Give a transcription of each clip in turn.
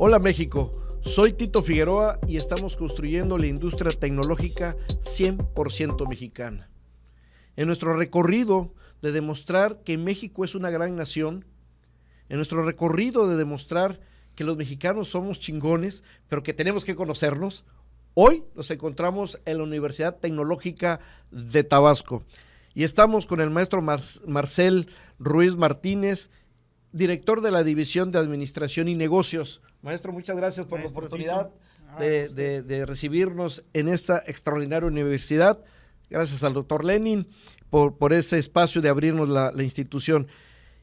Hola México, soy Tito Figueroa y estamos construyendo la industria tecnológica 100% mexicana. En nuestro recorrido de demostrar que México es una gran nación, en nuestro recorrido de demostrar que los mexicanos somos chingones, pero que tenemos que conocernos, hoy nos encontramos en la Universidad Tecnológica de Tabasco y estamos con el maestro Marcel Ruiz Martínez, director de la División de Administración y Negocios. Maestro, muchas gracias por maestro la oportunidad de recibirnos en esta extraordinaria universidad. Gracias al doctor Lenin por ese espacio de abrirnos la institución.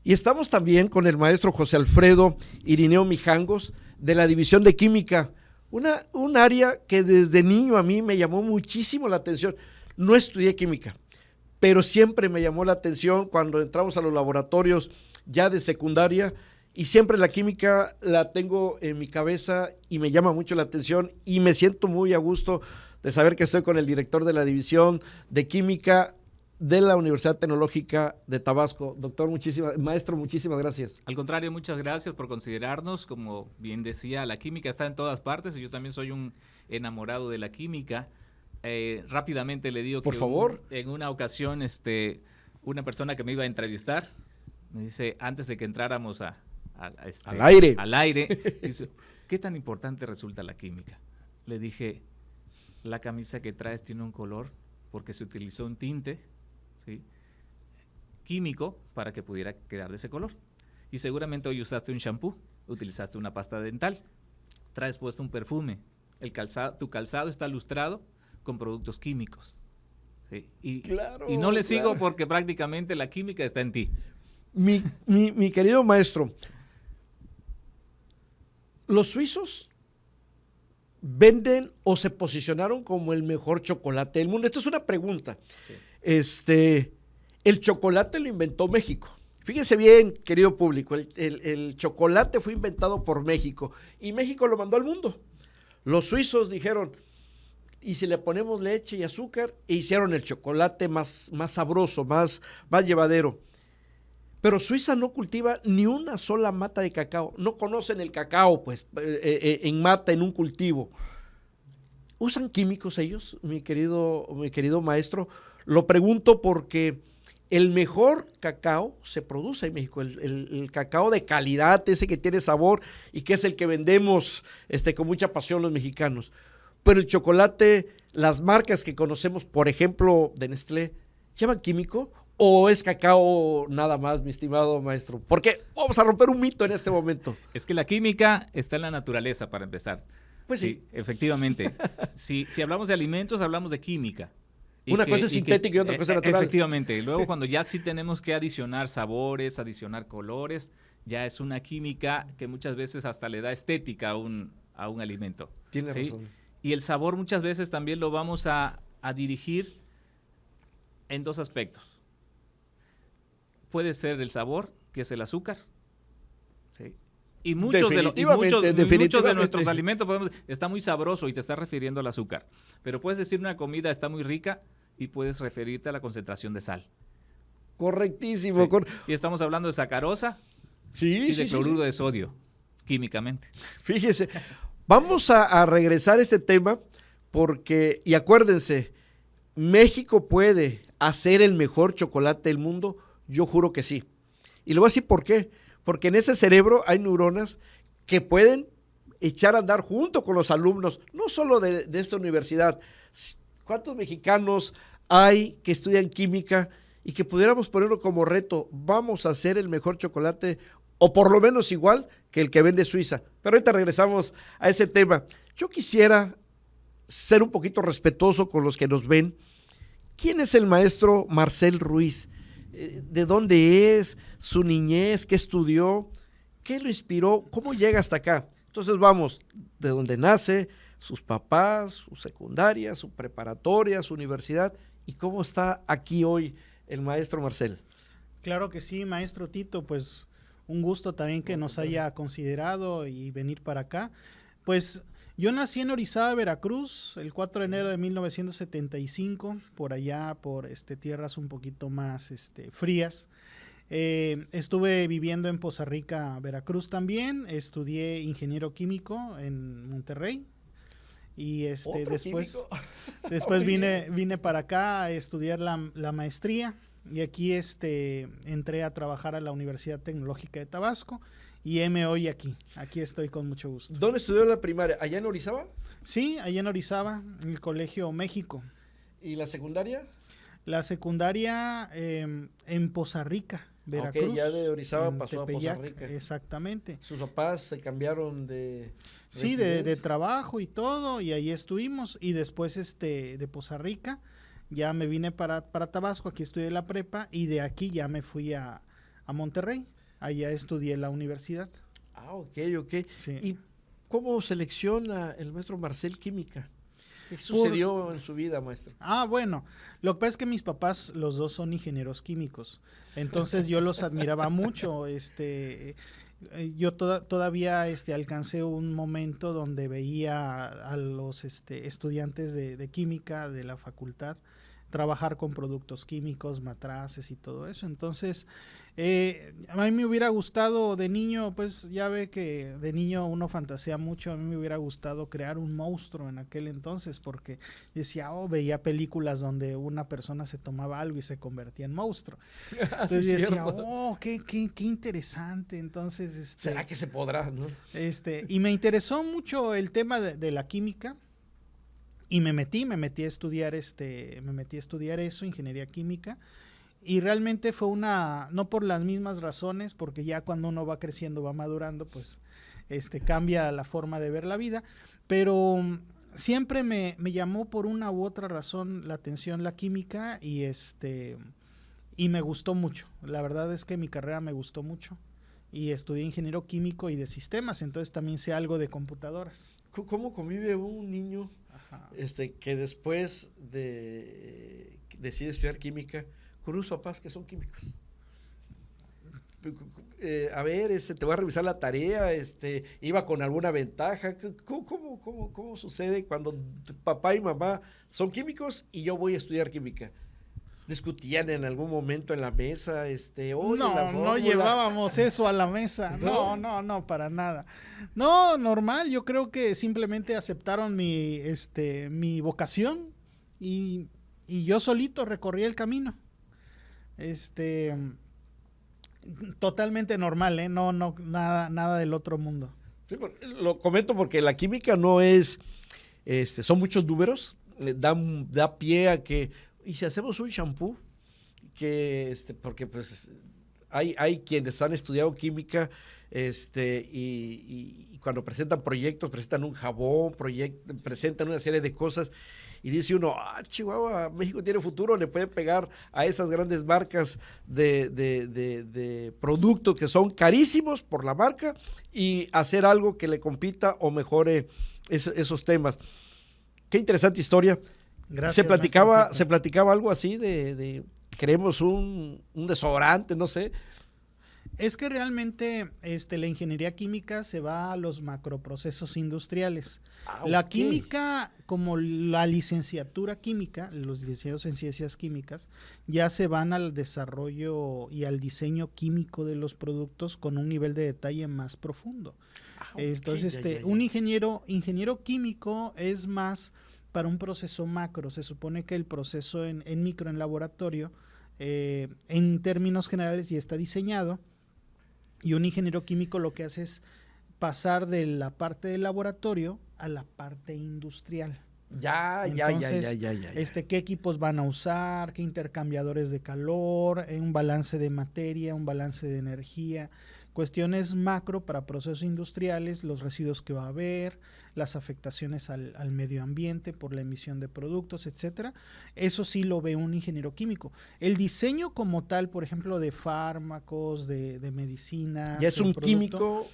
Y estamos también con el maestro José Alfredo Irineo Mijangos, de la División de Química, un área que desde niño a mí me llamó muchísimo la atención. No estudié química, pero siempre me llamó la atención cuando entramos a los laboratorios ya de secundaria, y siempre la química la tengo en mi cabeza y me llama mucho la atención y me siento muy a gusto de saber que estoy con el director de la División de Química de la Universidad Tecnológica de Tabasco. Maestro, muchísimas gracias. Al contrario, muchas gracias por considerarnos. Como bien decía, la química está en todas partes y yo también soy un enamorado de la química. Rápidamente le digo por favor. En una ocasión una persona que me iba a entrevistar me dice, antes de que entráramos al aire, dice, ¿qué tan importante resulta la química? Le dije, la camisa que traes tiene un color porque se utilizó un tinte, ¿sí?, químico para que pudiera quedar de ese color. Y seguramente hoy usaste un shampoo, utilizaste una pasta dental, traes puesto un perfume, tu calzado está lustrado con productos químicos. ¿Sí? Y no le sigo porque prácticamente la química está en ti. Mi querido maestro, los suizos venden o se posicionaron como el mejor chocolate del mundo. Esta es una pregunta. Sí. El chocolate lo inventó México. Fíjense bien, querido público, el chocolate fue inventado por México y México lo mandó al mundo. Los suizos dijeron, y si le ponemos leche y azúcar, e hicieron el chocolate más sabroso, más llevadero. Pero Suiza no cultiva ni una sola mata de cacao. No conocen el cacao, pues, en mata, en un cultivo. ¿Usan químicos ellos, mi querido maestro? Lo pregunto porque el mejor cacao se produce en México. El cacao de calidad, ese que tiene sabor y que es el que vendemos con mucha pasión los mexicanos. Pero el chocolate, las marcas que conocemos, por ejemplo, de Nestlé, ¿llevan químico? ¿O es cacao nada más, mi estimado maestro? Porque vamos a romper un mito en este momento. Es que la química está en la naturaleza, para empezar. Pues sí. Efectivamente. si hablamos de alimentos, hablamos de química. Una cosa es sintética y otra cosa es natural. Efectivamente. Y luego cuando ya sí tenemos que adicionar sabores, adicionar colores, ya es una química que muchas veces hasta le da estética a un alimento. Tiene razón. Y el sabor muchas veces también lo vamos a dirigir en dos aspectos. Puede ser el sabor, que es el azúcar, ¿sí? Y muchos de nuestros alimentos está muy sabroso y te está refiriendo al azúcar. Pero puedes decir una comida está muy rica y puedes referirte a la concentración de sal. Correctísimo. Sí. Y estamos hablando de sacarosa y de cloruro de sodio, químicamente. Fíjese, vamos a regresar a este tema porque, y acuérdense, México puede hacer el mejor chocolate del mundo. Yo juro que sí. Y le voy a decir por qué. Porque en ese cerebro hay neuronas que pueden echar a andar junto con los alumnos, no solo de esta universidad. ¿Cuántos mexicanos hay que estudian química y que pudiéramos ponerlo como reto? Vamos a hacer el mejor chocolate, o por lo menos igual que el que vende Suiza. Pero ahorita regresamos a ese tema. Yo quisiera ser un poquito respetuoso con los que nos ven. ¿Quién es el maestro Marcel Ruiz? ¿De dónde es? ¿Su niñez? ¿Qué estudió? ¿Qué lo inspiró? ¿Cómo llega hasta acá? Entonces vamos, de dónde nace, sus papás, su secundaria, su preparatoria, su universidad, y cómo está aquí hoy el maestro Marcel. Claro que sí, maestro Tito, pues un gusto también que nos haya considerado y venir para acá. Pues yo nací en Orizaba, Veracruz, el 4 de enero de 1975, por allá, por tierras un poquito más frías. Estuve viviendo en Poza Rica, Veracruz también. Estudié ingeniero químico en Monterrey. Y después vine para acá a estudiar la maestría. Y aquí entré a trabajar a la Universidad Tecnológica de Tabasco. Y heme hoy aquí. Aquí estoy con mucho gusto. ¿Dónde estudió la primaria? ¿Allá en Orizaba? Sí, allá en Orizaba, en el Colegio México. ¿Y la secundaria? La secundaria en Poza Rica, Veracruz. Ok, ya de Orizaba pasó Tepeyac, a Poza Rica. Exactamente. ¿Sus papás se cambiaron de Sí, de trabajo y todo, y ahí estuvimos. Y después de Poza Rica ya me vine para Tabasco, aquí estudié la prepa, y de aquí ya me fui a Monterrey. Allá estudié la universidad. Ah, ok. Sí. ¿Y cómo selecciona el maestro Marcel química? ¿Qué sucedió en su vida, maestro? Bueno, lo que pasa es que mis papás, los dos son ingenieros químicos, entonces yo los admiraba mucho. Yo todavía alcancé un momento donde veía a los estudiantes de química de la facultad trabajar con productos químicos, matraces y todo eso. Entonces, a mí me hubiera gustado de niño, pues ya ve que de niño uno fantasea mucho. A mí me hubiera gustado crear un monstruo en aquel entonces, porque decía, veía películas donde una persona se tomaba algo y se convertía en monstruo. Entonces sí, decía, qué interesante. Entonces, ¿será que se podrá, no? Y me interesó mucho el tema de la química. Y me metí a estudiar eso, ingeniería química, y realmente fue no por las mismas razones, porque ya cuando uno va creciendo, va madurando, pues cambia la forma de ver la vida, pero siempre me llamó por una u otra razón la atención la química, y me gustó mucho. La verdad es que mi carrera me gustó mucho, y estudié ingeniero químico y de sistemas, entonces también sé algo de computadoras. ¿Cómo convive un niño que después decide estudiar química con unos papás que son químicos? A ver, te voy a revisar la tarea, iba con alguna ventaja. ¿Cómo sucede cuando papá y mamá son químicos y yo voy a estudiar química? ¿Discutían en algún momento en la mesa? No llevábamos eso a la mesa. No, para nada. No, normal. Yo creo que simplemente aceptaron mi vocación, y yo solito recorrí el camino. Totalmente normal, no, nada del otro mundo. Sí, lo comento porque la química no es, son muchos números, da pie a que, y si hacemos un shampoo, porque pues hay quienes han estudiado química, y cuando presentan proyectos, presentan un jabón, presentan una serie de cosas, y dice uno, Chihuahua, México tiene futuro, le puede pegar a esas grandes marcas de productos que son carísimos por la marca, y hacer algo que le compita o mejore esos temas. Qué interesante historia. Gracias, se platicaba algo así de queremos un desodorante, no sé. Es que realmente la ingeniería química se va a los macroprocesos industriales. La química, como la licenciatura química, los licenciados en ciencias químicas, ya se van al desarrollo y al diseño químico de los productos con un nivel de detalle más profundo. Entonces, un ingeniero químico es más para un proceso macro. Se supone que el proceso en micro, en laboratorio, en términos generales ya está diseñado, y un ingeniero químico lo que hace es pasar de la parte del laboratorio a la parte industrial. Ya. ¿Qué equipos van a usar? ¿Qué intercambiadores de calor? Un balance de materia, un balance de energía. Cuestiones macro para procesos industriales, los residuos que va a haber, las afectaciones al medio ambiente por la emisión de productos, etcétera. Eso sí lo ve un ingeniero químico. El diseño como tal, por ejemplo, de fármacos, de medicinas. ¿Ya es un químico?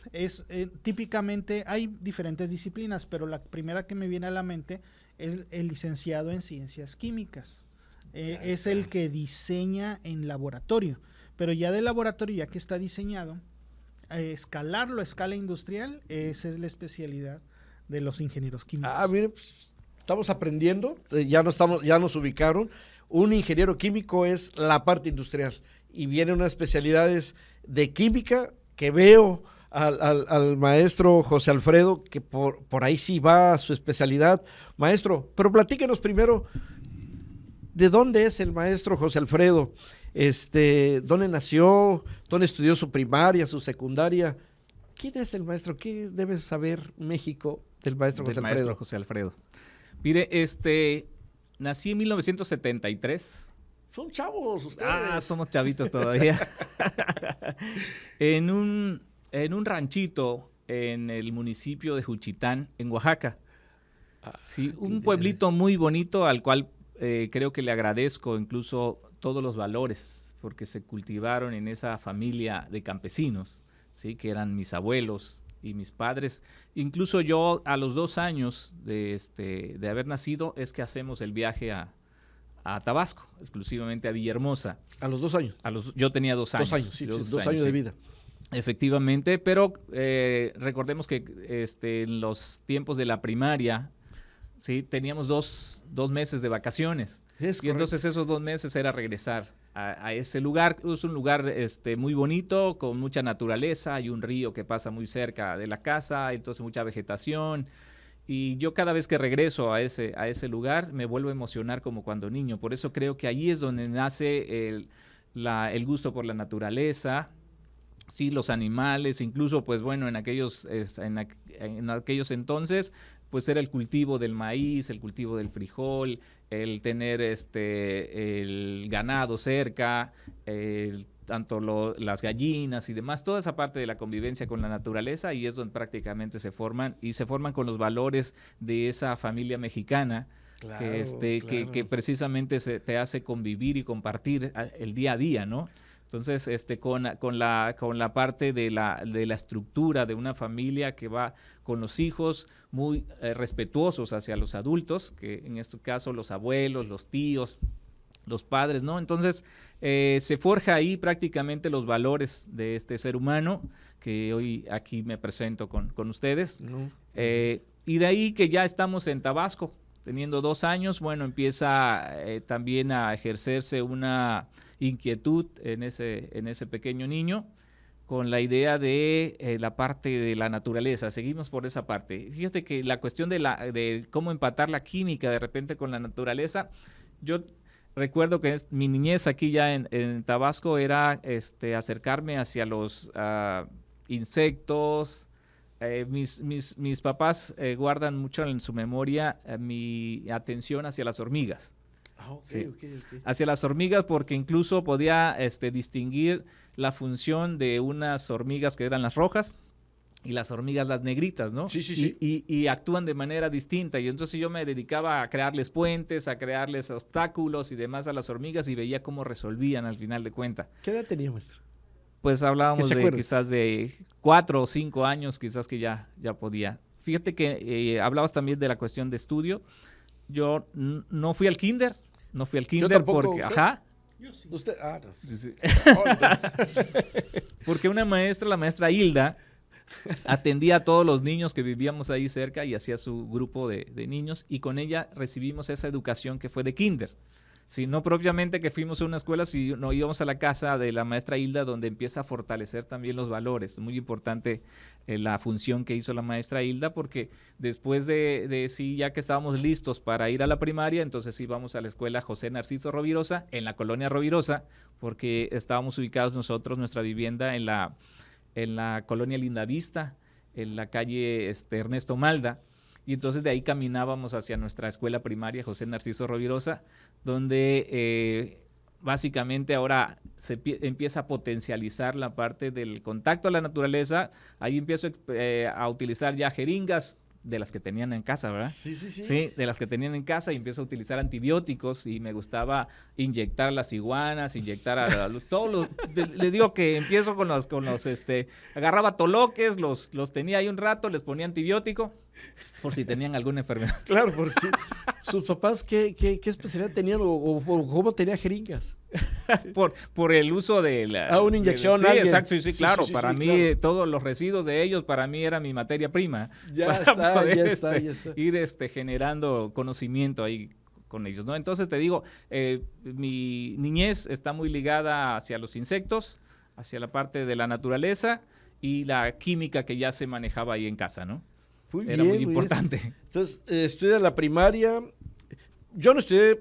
Típicamente hay diferentes disciplinas, pero la primera que me viene a la mente es el licenciado en ciencias químicas. Es el que diseña en laboratorio, pero ya del laboratorio, ya que está diseñado, escalarlo a escala industrial, esa es la especialidad de los ingenieros químicos. Mire, pues, estamos aprendiendo, ya nos ubicaron. Un ingeniero químico es la parte industrial, y vienen unas especialidades de química que veo al maestro José Alfredo, que por ahí sí va su especialidad. Maestro, pero platíquenos primero, ¿de dónde es el maestro José Alfredo? ¿Dónde nació? ¿Dónde estudió su primaria, su secundaria? ¿Quién es el maestro? ¿Qué debe saber México del maestro José Alfredo? Maestro José Alfredo. Mire, nací en 1973. Son chavos ustedes. Somos chavitos todavía. en un ranchito en el municipio de Juchitán, en Oaxaca. Sí, un pueblito muy bonito al cual creo que le agradezco incluso todos los valores, porque se cultivaron en esa familia de campesinos, ¿sí? Que eran mis abuelos y mis padres. Incluso yo a los 2 años de haber nacido es que hacemos el viaje a Tabasco, exclusivamente a Villahermosa. ¿A los 2 años? Yo tenía 2 años. 2 años, sí, 2 años de vida. Efectivamente, pero recordemos que en los tiempos de la primaria, sí, teníamos dos meses de vacaciones. Y entonces esos 2 meses era regresar a ese lugar. Es un lugar muy bonito, con mucha naturaleza, hay un río que pasa muy cerca de la casa, entonces mucha vegetación. Y yo cada vez que regreso a ese lugar me vuelvo a emocionar como cuando niño. Por eso creo que ahí es donde nace el gusto por la naturaleza, sí, los animales, incluso pues bueno, en aquellos entonces pues era el cultivo del maíz, el cultivo del frijol, el tener el ganado cerca, tanto las gallinas y demás, toda esa parte de la convivencia con la naturaleza, y es donde prácticamente se forman con los valores de esa familia mexicana. Claro, que precisamente te hace convivir y compartir el día a día, ¿no? Entonces, con la parte de la estructura de una familia que va con los hijos muy respetuosos hacia los adultos, que en este caso los abuelos, los tíos, los padres, ¿no? Entonces, se forja ahí prácticamente los valores de este ser humano, que hoy aquí me presento con ustedes. Y de ahí que ya estamos en Tabasco, teniendo 2 años, bueno, empieza también a ejercerse una inquietud en ese pequeño niño, con la idea de la parte de la naturaleza. Seguimos por esa parte. Fíjate que la cuestión de cómo empatar la química de repente con la naturaleza, yo recuerdo que mi niñez aquí ya en Tabasco era acercarme hacia los insectos. Mis papás guardan mucho en su memoria mi atención hacia las hormigas. Okay. Hacia las hormigas, porque incluso podía distinguir la función de unas hormigas que eran las rojas y las hormigas las negritas, ¿no? Sí. Y actúan de manera distinta, y entonces yo me dedicaba a crearles puentes, a crearles obstáculos y demás a las hormigas, y veía cómo resolvían al final de cuentas. ¿Qué edad tenía, maestro? Pues hablábamos de quizás de 4 o 5 años, quizás que ya podía. Fíjate que hablabas también de la cuestión de estudio. Yo no fui al kinder. Yo tampoco, porque, ajá. Yo sí. Usted, no. Sí. Porque la maestra Hilda, atendía a todos los niños que vivíamos ahí cerca y hacía su grupo de niños, y con ella recibimos esa educación que fue de kinder. Sí, no propiamente que fuimos a una escuela, sino íbamos a la casa de la maestra Hilda, donde empieza a fortalecer también los valores. Muy importante la función que hizo la maestra Hilda, porque después de ya que estábamos listos para ir a la primaria, entonces íbamos a la escuela José Narciso Rovirosa, en la colonia Rovirosa, porque estábamos ubicados nosotros, nuestra vivienda en la colonia Lindavista, en la calle Ernesto Malda. Y entonces de ahí caminábamos hacia nuestra escuela primaria José Narciso Rovirosa, donde básicamente ahora se empieza a potencializar la parte del contacto a la naturaleza. Ahí empiezo a utilizar ya jeringas de las que tenían en casa, ¿verdad? Sí. Sí, de las que tenían en casa, y empiezo a utilizar antibióticos, y me gustaba inyectar a las iguanas, inyectar a todos los, le digo que empiezo con los agarraba toloques, los tenía ahí un rato, les ponía antibiótico, por si tenían alguna enfermedad. Claro, por si. ¿Sus papás qué especialidad tenían o cómo tenía jeringas? por el uso de la... una inyección. Sí, exacto, sí, claro. Para mí, claro, todos los residuos de ellos, para mí era mi materia prima. Ya está. Ir generando conocimiento ahí con ellos, ¿no? Entonces te digo, mi niñez está muy ligada hacia los insectos, hacia la parte de la naturaleza y la química que ya se manejaba ahí en casa, ¿no? Era muy importante. Bien. Entonces, estudia la primaria. Yo no estudié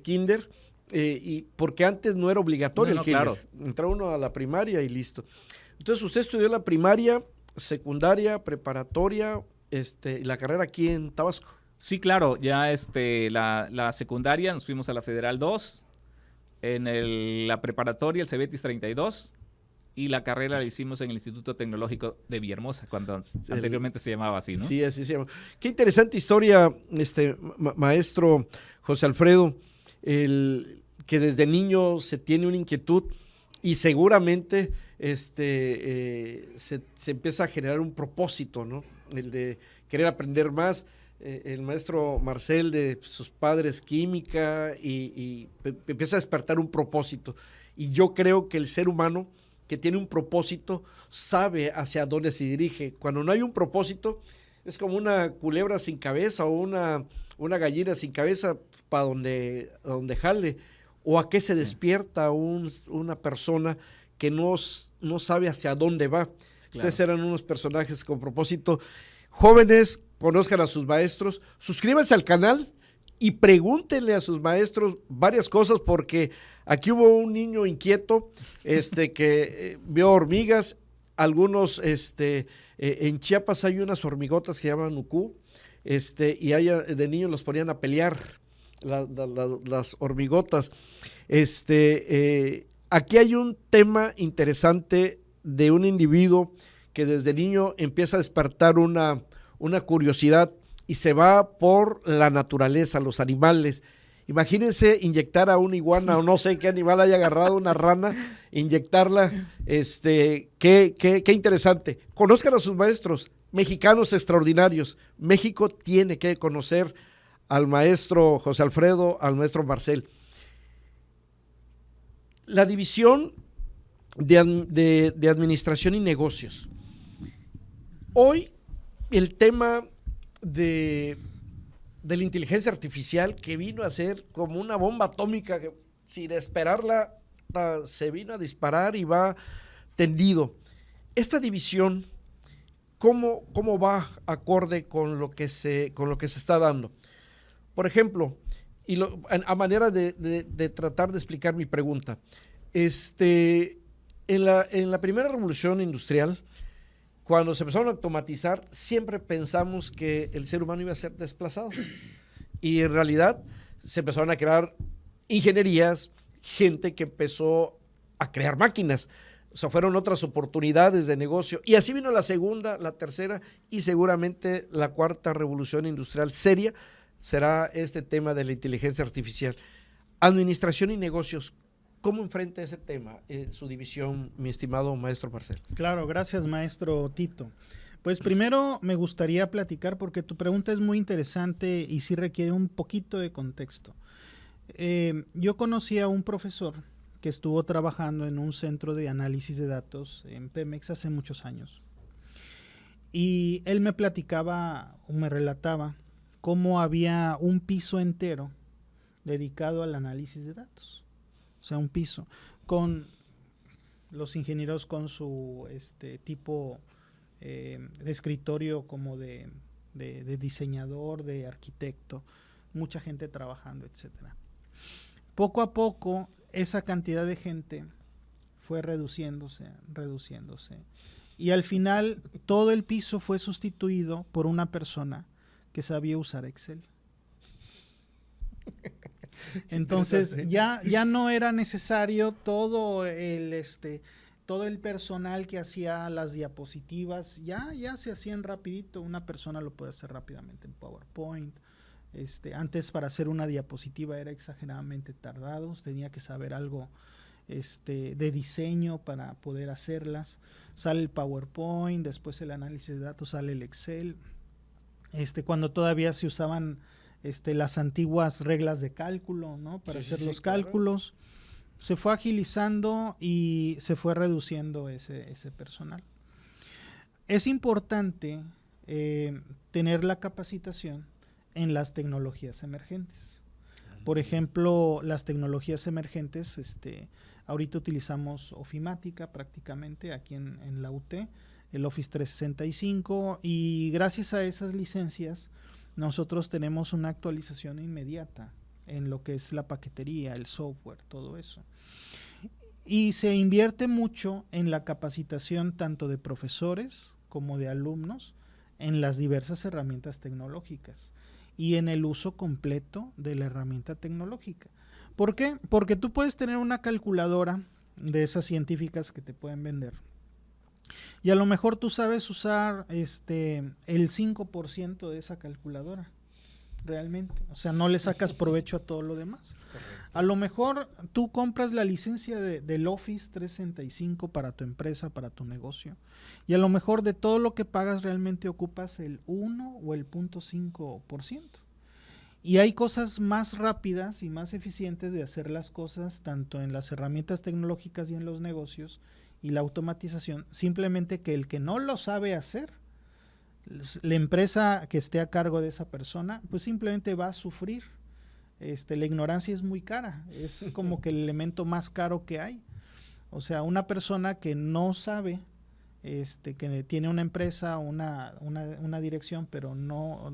kinder, y porque antes no era obligatorio el kinder. Claro. Entraba uno a la primaria y listo. Entonces, usted estudió la primaria, secundaria, preparatoria, y la carrera aquí en Tabasco. Sí, claro. Ya la secundaria nos fuimos a la Federal 2, la preparatoria el Cebetis 32, y la carrera la hicimos en el Instituto Tecnológico de Villahermosa, cuando anteriormente se llamaba así, ¿no? Sí, así se llama. Qué interesante historia, maestro José Alfredo, que desde niño se tiene una inquietud y seguramente se empieza a generar un propósito, ¿no? El de querer aprender más. El maestro Marcel, de sus padres química, y empieza a despertar un propósito. Y yo creo que el ser humano que tiene un propósito sabe hacia dónde se dirige. Cuando no hay un propósito, es como una culebra sin cabeza o una gallina sin cabeza para donde jale. O a qué se despierta una persona que no sabe hacia dónde va. Sí, claro. Entonces eran unos personajes con propósito. Jóvenes, conozcan a sus maestros, suscríbanse al canal y pregúntenle a sus maestros varias cosas, porque aquí hubo un niño inquieto que vio hormigas. Algunos, en Chiapas hay unas hormigotas que llaman ucú, y de niños los ponían a pelear, las hormigotas. Aquí hay un tema interesante de un individuo que desde niño empieza a despertar una curiosidad y se va por la naturaleza, los animales. Imagínense inyectar a una iguana o no sé qué animal haya agarrado una rana, inyectarla. Qué interesante. Conozcan a sus maestros, mexicanos extraordinarios. México tiene que conocer al maestro José Alfredo, al maestro Marcel. La división de administración y negocios. Hoy el tema de la inteligencia artificial, que vino a ser como una bomba atómica que sin esperarla se vino a disparar y va tendido. Esta división, ¿cómo va acorde con lo que se está dando? Por ejemplo, a manera de tratar de explicar mi pregunta, en la primera revolución industrial, cuando se empezaron a automatizar, siempre pensamos que el ser humano iba a ser desplazado. Y en realidad se empezaron a crear ingenierías, gente que empezó a crear máquinas. O sea, fueron otras oportunidades de negocio. Y así vino la segunda, la tercera y seguramente la cuarta revolución industrial seria será este tema de la inteligencia artificial. Administración y negocios. ¿Cómo enfrenta ese tema su división, mi estimado maestro Marcel? Claro, gracias, maestro Tito. Pues primero me gustaría platicar, porque tu pregunta es muy interesante y sí requiere un poquito de contexto. Yo conocí a un profesor que estuvo trabajando en un centro de análisis de datos en Pemex hace muchos años. Y él me platicaba o me relataba cómo había un piso entero dedicado al análisis de datos. O sea, un piso, con los ingenieros con su tipo de escritorio como de diseñador, de arquitecto, mucha gente trabajando, etcétera. Poco a poco, esa cantidad de gente fue reduciéndose, y al final todo el piso fue sustituido por una persona que sabía usar Excel. Entonces ya no era necesario todo el personal que hacía las diapositivas, ya se hacían rapidito. Una persona lo puede hacer rápidamente en PowerPoint. Antes, para hacer una diapositiva era exageradamente tardado, tenía que saber algo de diseño para poder hacerlas. Sale el PowerPoint, después el análisis de datos, sale el Excel. Cuando todavía se usaban las antiguas reglas de cálculo, ¿no? Para hacer los cálculos. Claro. Se fue agilizando y se fue reduciendo ese personal. Es importante tener la capacitación en las tecnologías emergentes. Por ejemplo, las tecnologías emergentes, ahorita utilizamos Ofimática prácticamente aquí en la UT, el Office 365, y gracias a esas licencias nosotros tenemos una actualización inmediata en lo que es la paquetería, el software, todo eso. Y se invierte mucho en la capacitación tanto de profesores como de alumnos en las diversas herramientas tecnológicas y en el uso completo de la herramienta tecnológica. ¿Por qué? Porque tú puedes tener una calculadora de esas científicas que te pueden vender y a lo mejor tú sabes usar el 5% de esa calculadora realmente, o sea, no le sacas provecho a todo lo demás. A lo mejor tú compras la licencia del Office 365 para tu empresa, para tu negocio, y a lo mejor de todo lo que pagas realmente ocupas el 1 o el 0.5%. Y hay cosas más rápidas y más eficientes de hacer las cosas, tanto en las herramientas tecnológicas y en los negocios, y la automatización, simplemente que el que no lo sabe hacer, la empresa que esté a cargo de esa persona, pues simplemente va a sufrir. La ignorancia es muy cara, es como que el elemento más caro que hay. O sea, una persona que no sabe, que tiene una empresa, una dirección, pero no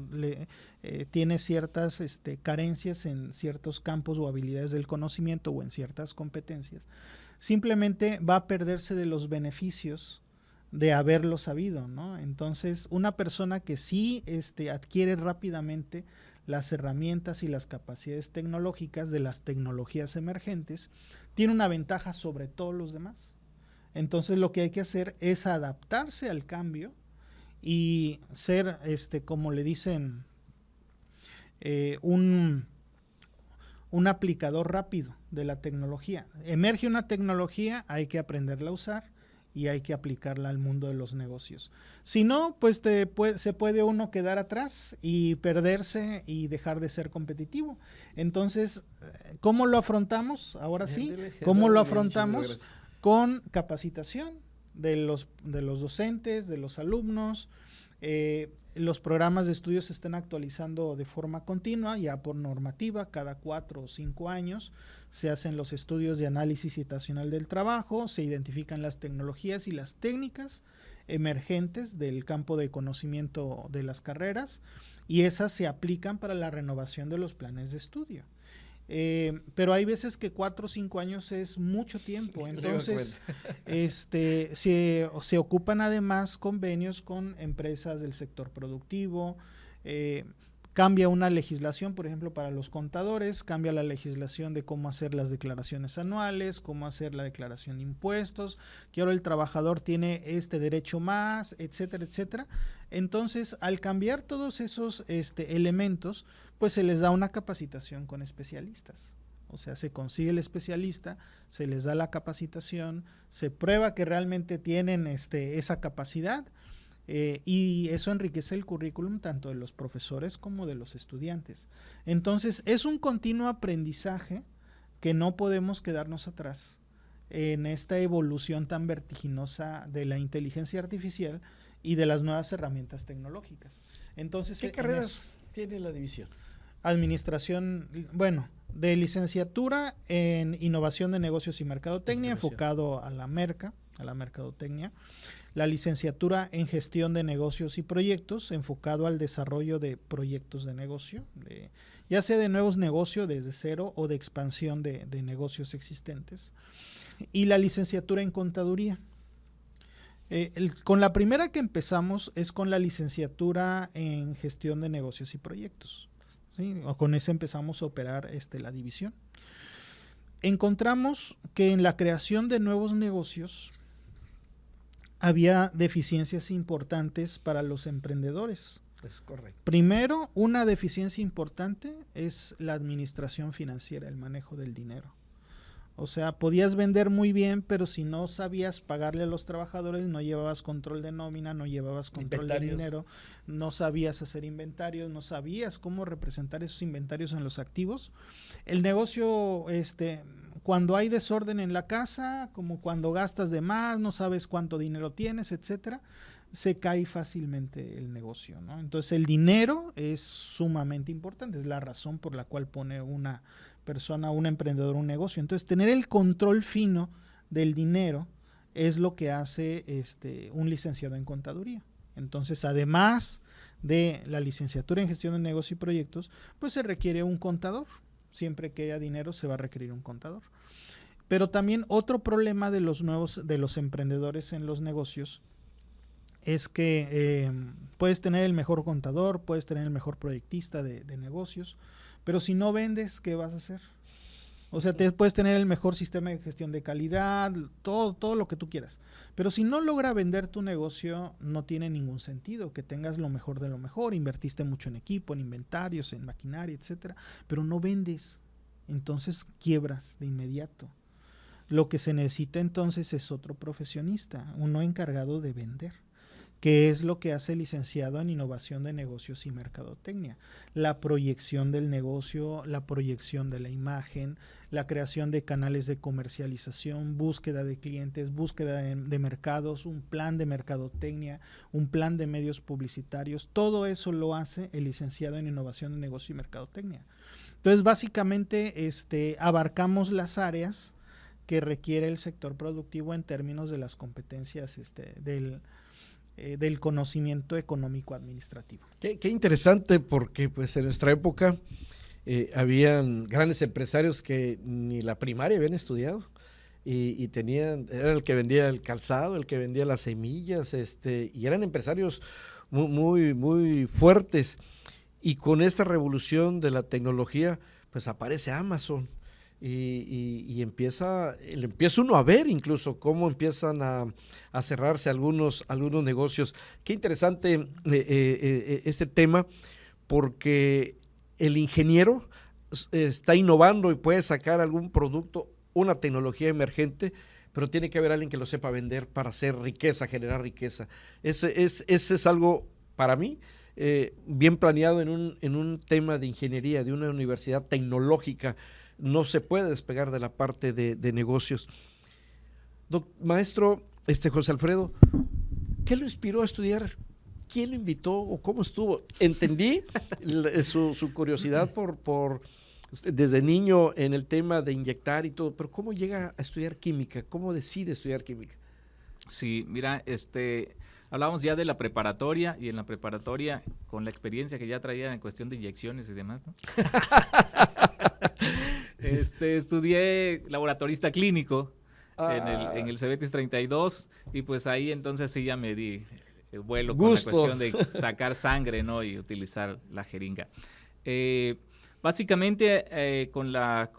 tiene ciertas carencias en ciertos campos o habilidades del conocimiento o en ciertas competencias, simplemente va a perderse de los beneficios de haberlo sabido, ¿no? Entonces, una persona que sí adquiere rápidamente las herramientas y las capacidades tecnológicas de las tecnologías emergentes, tiene una ventaja sobre todos los demás. Entonces, lo que hay que hacer es adaptarse al cambio y ser, como le dicen, un aplicador rápido de la tecnología. Emerge una tecnología, hay que aprenderla a usar y hay que aplicarla al mundo de los negocios. Si no, pues se puede uno quedar atrás y perderse y dejar de ser competitivo. Entonces, ¿cómo lo afrontamos? Ahora sí, ¿cómo lo afrontamos? Con capacitación de los docentes, de los alumnos. Los programas de estudio se están actualizando de forma continua, ya por normativa, cada 4 o 5 años se hacen los estudios de análisis situacional del trabajo, se identifican las tecnologías y las técnicas emergentes del campo de conocimiento de las carreras y esas se aplican para la renovación de los planes de estudio. Pero hay veces que 4 o 5 años es mucho tiempo, entonces se ocupan además convenios con empresas del sector productivo, cambia una legislación, por ejemplo, para los contadores, cambia la legislación de cómo hacer las declaraciones anuales, cómo hacer la declaración de impuestos, que ahora el trabajador tiene este derecho más, etcétera, etcétera. Entonces, al cambiar todos esos elementos, pues se les da una capacitación con especialistas. O sea, se consigue el especialista, se les da la capacitación, se prueba que realmente tienen esa capacidad y eso enriquece el currículum tanto de los profesores como de los estudiantes. Entonces, es un continuo aprendizaje que no podemos quedarnos atrás en esta evolución tan vertiginosa de la inteligencia artificial y de las nuevas herramientas tecnológicas. Entonces, ¿qué carreras tiene la división? Administración, bueno, de licenciatura en innovación de negocios y mercadotecnia, enfocado a la mercadotecnia. La licenciatura en gestión de negocios y proyectos, enfocado al desarrollo de proyectos de negocio, ya sea de nuevos negocios desde cero o de expansión de negocios existentes. Y la licenciatura en contaduría. Con la primera que empezamos es con la licenciatura en gestión de negocios y proyectos. ¿Sí? O con esa empezamos a operar la división. Encontramos que en la creación de nuevos negocios había deficiencias importantes para los emprendedores. Es correcto. Primero, una deficiencia importante es la administración financiera, el manejo del dinero. O sea, podías vender muy bien, pero si no sabías pagarle a los trabajadores, no llevabas control de nómina, no llevabas control de dinero, no sabías hacer inventarios, no sabías cómo representar esos inventarios en los activos. El negocio cuando hay desorden en la casa, como cuando gastas de más, no sabes cuánto dinero tienes, etcétera, se cae fácilmente el negocio, ¿no? Entonces el dinero es sumamente importante, es la razón por la cual pone una persona, un emprendedor, un negocio. Entonces tener el control fino del dinero es lo que hace un licenciado en contaduría. Entonces, además de la licenciatura en gestión de negocios y proyectos, pues se requiere un contador. Siempre que haya dinero se va a requerir un contador. Pero también otro problema de los emprendedores en los negocios es que puedes tener el mejor contador, puedes tener el mejor proyectista de negocios, pero si no vendes, ¿qué vas a hacer? O sea, puedes tener el mejor sistema de gestión de calidad, todo lo que tú quieras. Pero si no logra vender tu negocio, no tiene ningún sentido que tengas lo mejor de lo mejor. Invertiste mucho en equipo, en inventarios, en maquinaria, etcétera, pero no vendes. Entonces quiebras de inmediato. Lo que se necesita entonces es otro profesionista, uno encargado de vender, que es lo que hace el licenciado en innovación de negocios y mercadotecnia. La proyección del negocio, la proyección de la imagen, la creación de canales de comercialización, búsqueda de clientes, búsqueda de mercados, un plan de mercadotecnia, un plan de medios publicitarios. Todo eso lo hace el licenciado en innovación de negocios y mercadotecnia. Entonces, básicamente, abarcamos las áreas que requiere el sector productivo en términos de las competencias del conocimiento económico administrativo. Qué interesante, porque pues en nuestra época habían grandes empresarios que ni la primaria habían estudiado y era el que vendía el calzado, el que vendía las semillas, y eran empresarios muy, muy fuertes. Y con esta revolución de la tecnología, pues aparece Amazon. Y empieza uno a ver incluso cómo empiezan a cerrarse algunos negocios. Qué interesante este tema, porque el ingeniero está innovando y puede sacar algún producto, una tecnología emergente, pero tiene que haber alguien que lo sepa vender para hacer riqueza, generar riqueza. Ese es algo, para mí, bien planeado en un tema de ingeniería, de una universidad tecnológica. No se puede despegar de la parte de negocios. Maestro José Alfredo, ¿qué lo inspiró a estudiar? ¿Quién lo invitó o cómo estuvo? Entendí su curiosidad por desde niño en el tema de inyectar y todo, pero ¿cómo llega a estudiar química? ¿Cómo decide estudiar química? Sí, mira, hablábamos ya de la preparatoria, y en la preparatoria, con la experiencia que ya traía en cuestión de inyecciones y demás, ¿no? Estudié laboratorista clínico en el Cebetis 32, y pues ahí entonces sí ya me di vuelo con la cuestión de sacar sangre, ¿no? Y utilizar la jeringa. Básicamente con la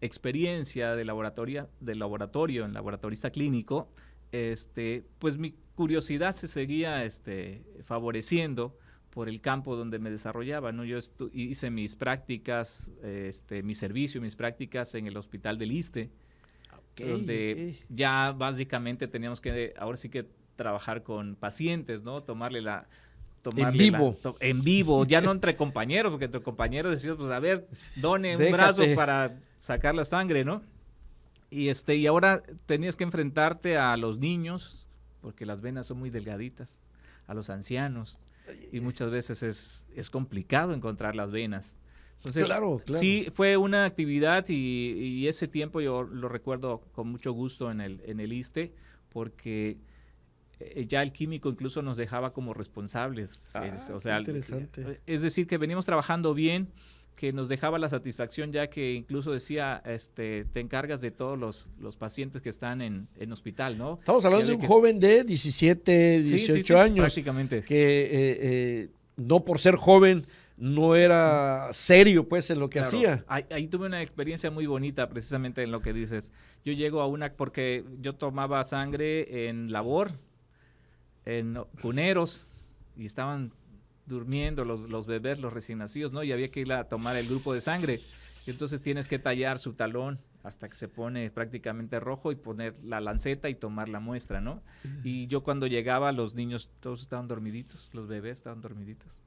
experiencia de laboratorio en laboratorista clínico, pues mi curiosidad se seguía favoreciendo por el campo donde me desarrollaba, ¿no? Yo hice mis prácticas, mi servicio, mis prácticas en el hospital del ISSSTE, donde ya básicamente teníamos que, ahora sí que trabajar con pacientes, ¿no? En vivo, ya no entre compañeros, porque entre compañeros decíamos, pues a ver, done un brazo para sacar la sangre, ¿no? Y ahora tenías que enfrentarte a los niños, porque las venas son muy delgaditas, a los ancianos, y muchas veces es complicado encontrar las venas. Entonces, claro. Sí, fue una actividad, y ese tiempo yo lo recuerdo con mucho gusto en el ISSSTE, porque ya el químico incluso nos dejaba como responsables. Interesante. Es decir, que venimos trabajando bien, que nos dejaba la satisfacción, ya que incluso decía, te encargas de todos los pacientes que están en hospital, ¿no? Estamos hablando de un joven de 17, 18 años. Prácticamente. Que no por ser joven no era serio, pues, en lo que hacía. Ahí tuve una experiencia muy bonita, precisamente en lo que dices. Yo llego porque yo tomaba sangre en labor, en cuneros, y estaban durmiendo los bebés, los recién nacidos, ¿no? Y había que ir a tomar el grupo de sangre. Y entonces tienes que tallar su talón hasta que se pone prácticamente rojo, y poner la lanceta y tomar la muestra, ¿no? Y yo cuando llegaba, los niños todos estaban dormiditos, los bebés estaban dormiditos.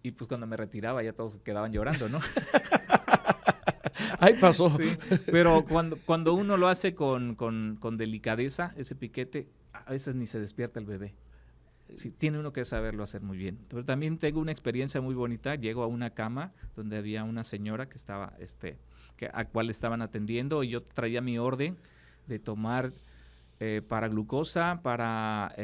Y pues cuando me retiraba ya todos quedaban llorando, ¿no? Ahí pasó. Sí, pero cuando uno lo hace con delicadeza, ese piquete, a veces ni se despierta el bebé. Sí, tiene uno que saberlo hacer muy bien. Pero también tengo una experiencia muy bonita. Llego a una cama donde había una señora que estaba, a cual estaban atendiendo, y yo traía mi orden de tomar para glucosa, para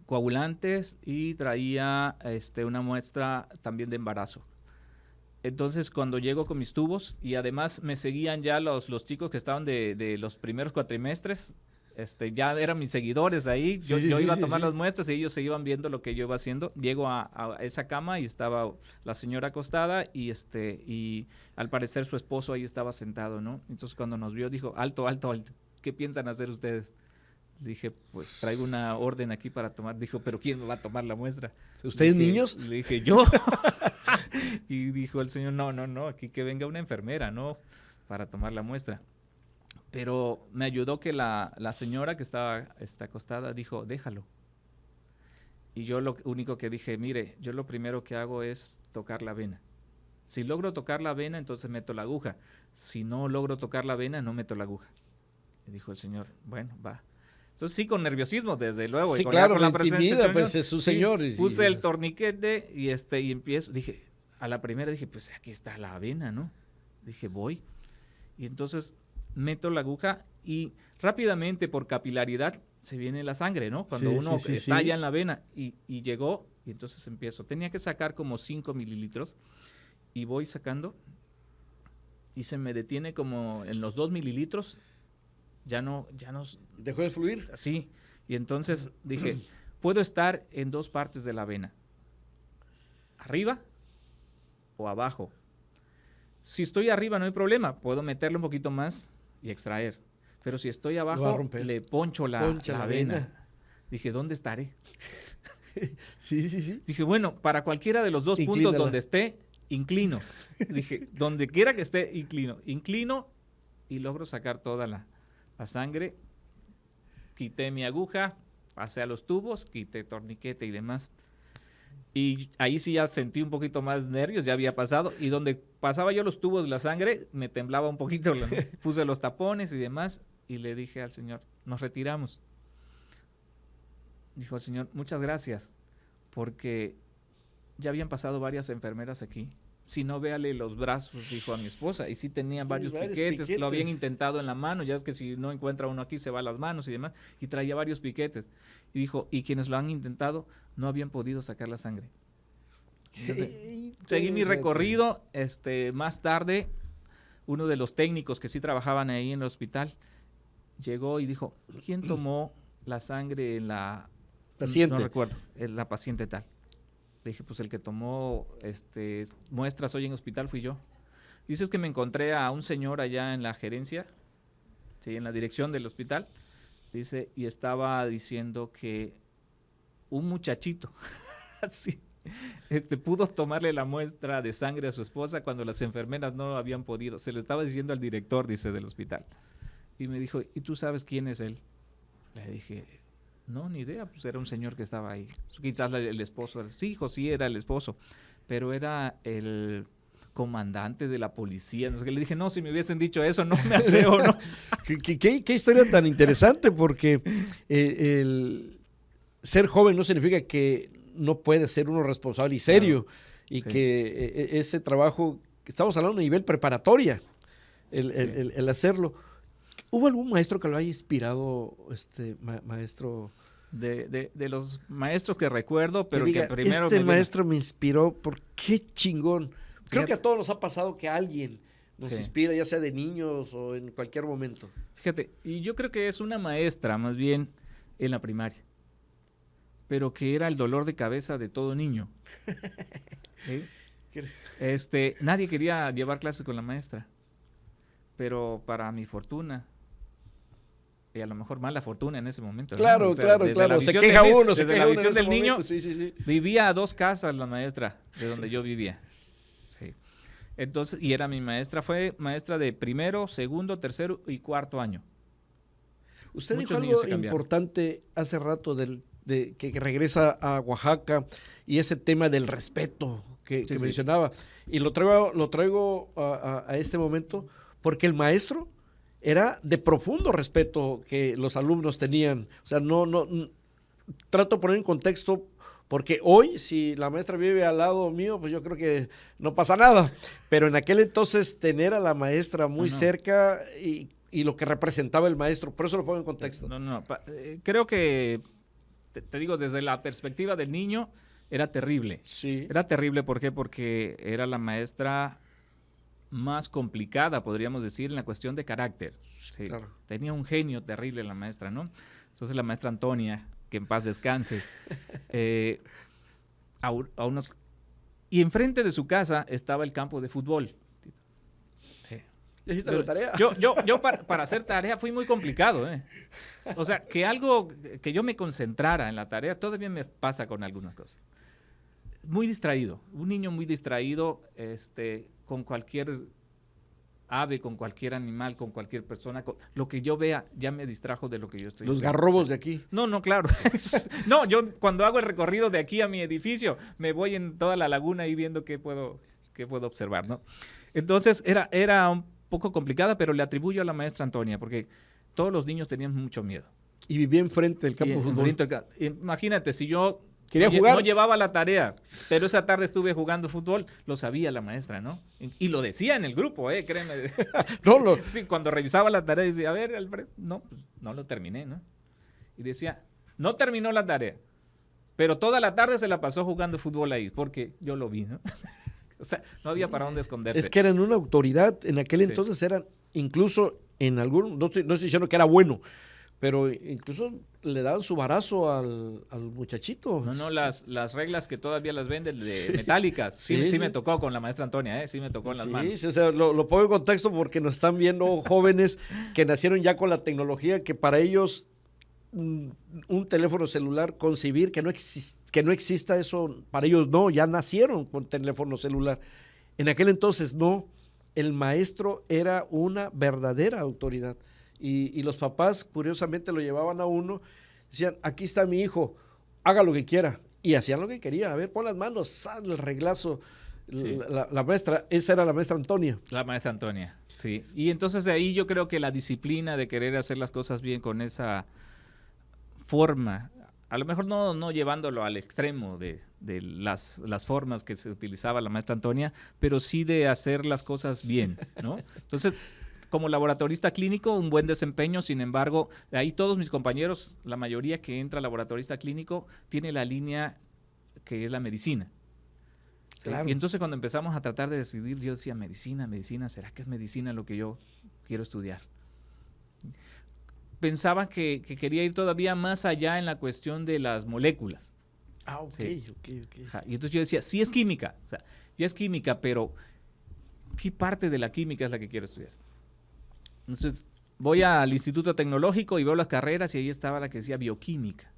coagulantes, y traía una muestra también de embarazo. Entonces, cuando llego con mis tubos, y además me seguían ya los chicos que estaban de los primeros cuatrimestres, ya eran mis seguidores ahí. Yo iba a tomar las muestras y ellos se iban viendo lo que yo iba haciendo. Llego a esa cama y estaba la señora acostada y al parecer su esposo ahí estaba sentado, ¿no? Entonces, cuando nos vio, dijo, alto, alto, alto, ¿qué piensan hacer ustedes? Le dije, pues traigo una orden aquí para tomar. Dijo, ¿pero quién va a tomar la muestra? ¿Ustedes niños? Le dije, yo. Y dijo el señor, no, aquí que venga una enfermera, ¿no? Para tomar la muestra. Pero me ayudó que la señora que estaba acostada dijo, déjalo. Y yo lo único que dije, mire, yo lo primero que hago es tocar la vena. Si logro tocar la vena, entonces meto la aguja. Si no logro tocar la vena, no meto la aguja. Y dijo el señor, bueno, va. Entonces sí, con nerviosismo, desde luego. Sí, y con claro, la presencia del pues es su señor. Sí, puse el torniquete y empiezo. Dije, a la primera dije, pues aquí está la vena, ¿no? Dije, voy. Y entonces meto la aguja y rápidamente, por capilaridad, se viene la sangre, ¿no? Cuando uno estalla en la vena. Y llegó, y entonces empiezo. Tenía que sacar como 5 mililitros y voy sacando y se me detiene como en los 2 mililitros. Ya no. ¿Dejó de fluir? Sí. Y entonces dije, puedo estar en 2 partes de la vena. Arriba o abajo. Si estoy arriba no hay problema. Puedo meterle un poquito más y extraer. Pero si estoy abajo, le poncho la vena. Dije, ¿dónde estaré? Sí. Dije, bueno, para cualquiera de los 2 puntos donde esté, inclino. Dije, donde quiera que esté, inclino y logro sacar toda la sangre. Quité mi aguja, pasé a los tubos, quité torniquete y demás. Y ahí sí ya sentí un poquito más nervios, ya había pasado. Y donde pasaba yo los tubos de la sangre, me temblaba un poquito. Puse los tapones y demás y le dije al señor, nos retiramos. Dijo el señor, muchas gracias, porque ya habían pasado varias enfermeras aquí. Si no, véale los brazos, dijo a mi esposa. Y sí tenían varios piquetes, lo habían intentado en la mano. Ya es que si no encuentra uno aquí, se va a las manos y demás. Y traía varios piquetes. Y dijo, y quienes lo han intentado, no habían podido sacar la sangre. Entonces, seguí mi recorrido. Más tarde, uno de los técnicos que sí trabajaban ahí en el hospital, llegó y dijo, ¿quién tomó la sangre en la paciente? No recuerdo, la paciente tal. Le dije, pues el que tomó muestras hoy en hospital fui yo. Dices que me encontré a un señor allá en la gerencia, sí, en la dirección del hospital, dice, y estaba diciendo que un muchachito así, pudo tomarle la muestra de sangre a su esposa cuando las enfermeras no habían podido. Se lo estaba diciendo al director, dice, del hospital. Y me dijo, ¿y tú sabes quién es él? Le dije, no, ni idea, pues era un señor que estaba ahí. Quizás el esposo, sí, hijo, sí, era el esposo, pero era el comandante de la policía. No sé qué. Le dije, no, si me hubiesen dicho eso, no me atrevo, ¿no? ¿Qué historia tan interesante, porque el ser joven no significa que no puede ser uno responsable y serio, claro, y sí, que ese trabajo, estamos hablando a nivel preparatoria, el hacerlo. ¿Hubo algún maestro que lo haya inspirado, maestro? De los maestros que recuerdo, pero que, diga, que primero maestro me inspiró, ¿por qué chingón? Creo que a todos nos ha pasado que alguien nos inspira, ya sea de niños o en cualquier momento. Fíjate, y yo creo que es una maestra, más bien, en la primaria, pero que era el dolor de cabeza de todo niño. ¿Sí? Nadie quería llevar clases con la maestra, pero para mi fortuna, y a lo mejor mala fortuna en ese momento. Claro, ¿no? O sea, claro. Se queja uno. Desde la visión del niño, sí. Vivía a 2 casas la maestra de donde yo vivía. Sí. Entonces, y era mi maestra, fue maestra de 1º, 2º, 3º y 4º año. Usted dijo algo importante hace rato de que regresa a Oaxaca y ese tema del respeto que mencionaba. Y lo traigo a este momento porque el maestro era de profundo respeto que los alumnos tenían. O sea, no trato de poner en contexto, porque hoy, si la maestra vive al lado mío, pues yo creo que no pasa nada. Pero en aquel entonces, tener a la maestra muy cerca y lo que representaba el maestro, por eso lo pongo en contexto. Creo que, te digo, desde la perspectiva del niño, era terrible. Sí. Era terrible, ¿por qué? Porque era la maestra más complicada, podríamos decir, en la cuestión de carácter. Sí. Claro. Tenía un genio terrible la maestra, ¿no? Entonces la maestra Antonia, que en paz descanse, y enfrente de su casa estaba el campo de fútbol. ¿Hiciste la tarea? Yo para hacer tarea fui muy complicado, O sea, que yo me concentrara en la tarea todavía me pasa con algunas cosas. Muy distraído, un niño muy distraído, con cualquier ave, con cualquier animal, con cualquier persona, con lo que yo vea ya me distrajo de lo que yo estoy Los haciendo. garrobos de aquí. No, claro. No, yo cuando hago el recorrido de aquí a mi edificio, me voy en toda la laguna y viendo qué puedo observar, ¿no? Entonces era un poco complicada, pero le atribuyo a la maestra Antonia, porque todos los niños tenían mucho miedo. Y vivía enfrente del campo de fútbol. Imagínate, si yo quería jugar, no llevaba la tarea, pero esa tarde estuve jugando fútbol, lo sabía la maestra, ¿no? Y lo decía en el grupo, créeme. Sí, cuando revisaba la tarea decía, a ver, Alfredo, no, pues no lo terminé, ¿no? Y decía, no terminó la tarea, pero toda la tarde se la pasó jugando fútbol ahí, porque yo lo vi, ¿no? O sea, no había para dónde esconderse. Es que eran una autoridad, en aquel entonces eran, incluso en algún, no estoy diciendo que era bueno, pero incluso le daban su barazo al muchachito. No, las reglas que todavía las venden de metálicas, sí me tocó con la maestra Antonia, sí me tocó en las manos. Sí, o sea, lo pongo en contexto porque nos están viendo jóvenes que nacieron ya con la tecnología, que para ellos un teléfono celular, concebir que no exista eso, para ellos no, ya nacieron con teléfono celular. En aquel entonces no, el maestro era una verdadera autoridad. Y los papás, curiosamente, lo llevaban a uno, decían, aquí está mi hijo, haga lo que quiera. Y hacían lo que querían. A ver, pon las manos, sal el reglazo. Sí. La maestra, esa era la maestra Antonia. La maestra Antonia, sí. Y entonces de ahí yo creo que la disciplina de querer hacer las cosas bien con esa forma, a lo mejor no llevándolo al extremo de las formas que se utilizaba la maestra Antonia, pero sí de hacer las cosas bien, ¿no? Entonces, como laboratorista clínico, un buen desempeño, sin embargo, ahí todos mis compañeros, la mayoría que entra laboratorista clínico, tiene la línea que es la medicina. Claro. Y entonces cuando empezamos a tratar de decidir, yo decía, medicina, ¿será que es medicina lo que yo quiero estudiar? Pensaba que quería ir todavía más allá en la cuestión de las moléculas. Ok. Y entonces yo decía, sí es química, o sea, ya es química, pero ¿qué parte de la química es la que quiero estudiar? Entonces voy al Instituto Tecnológico y veo las carreras y ahí estaba la que decía bioquímica.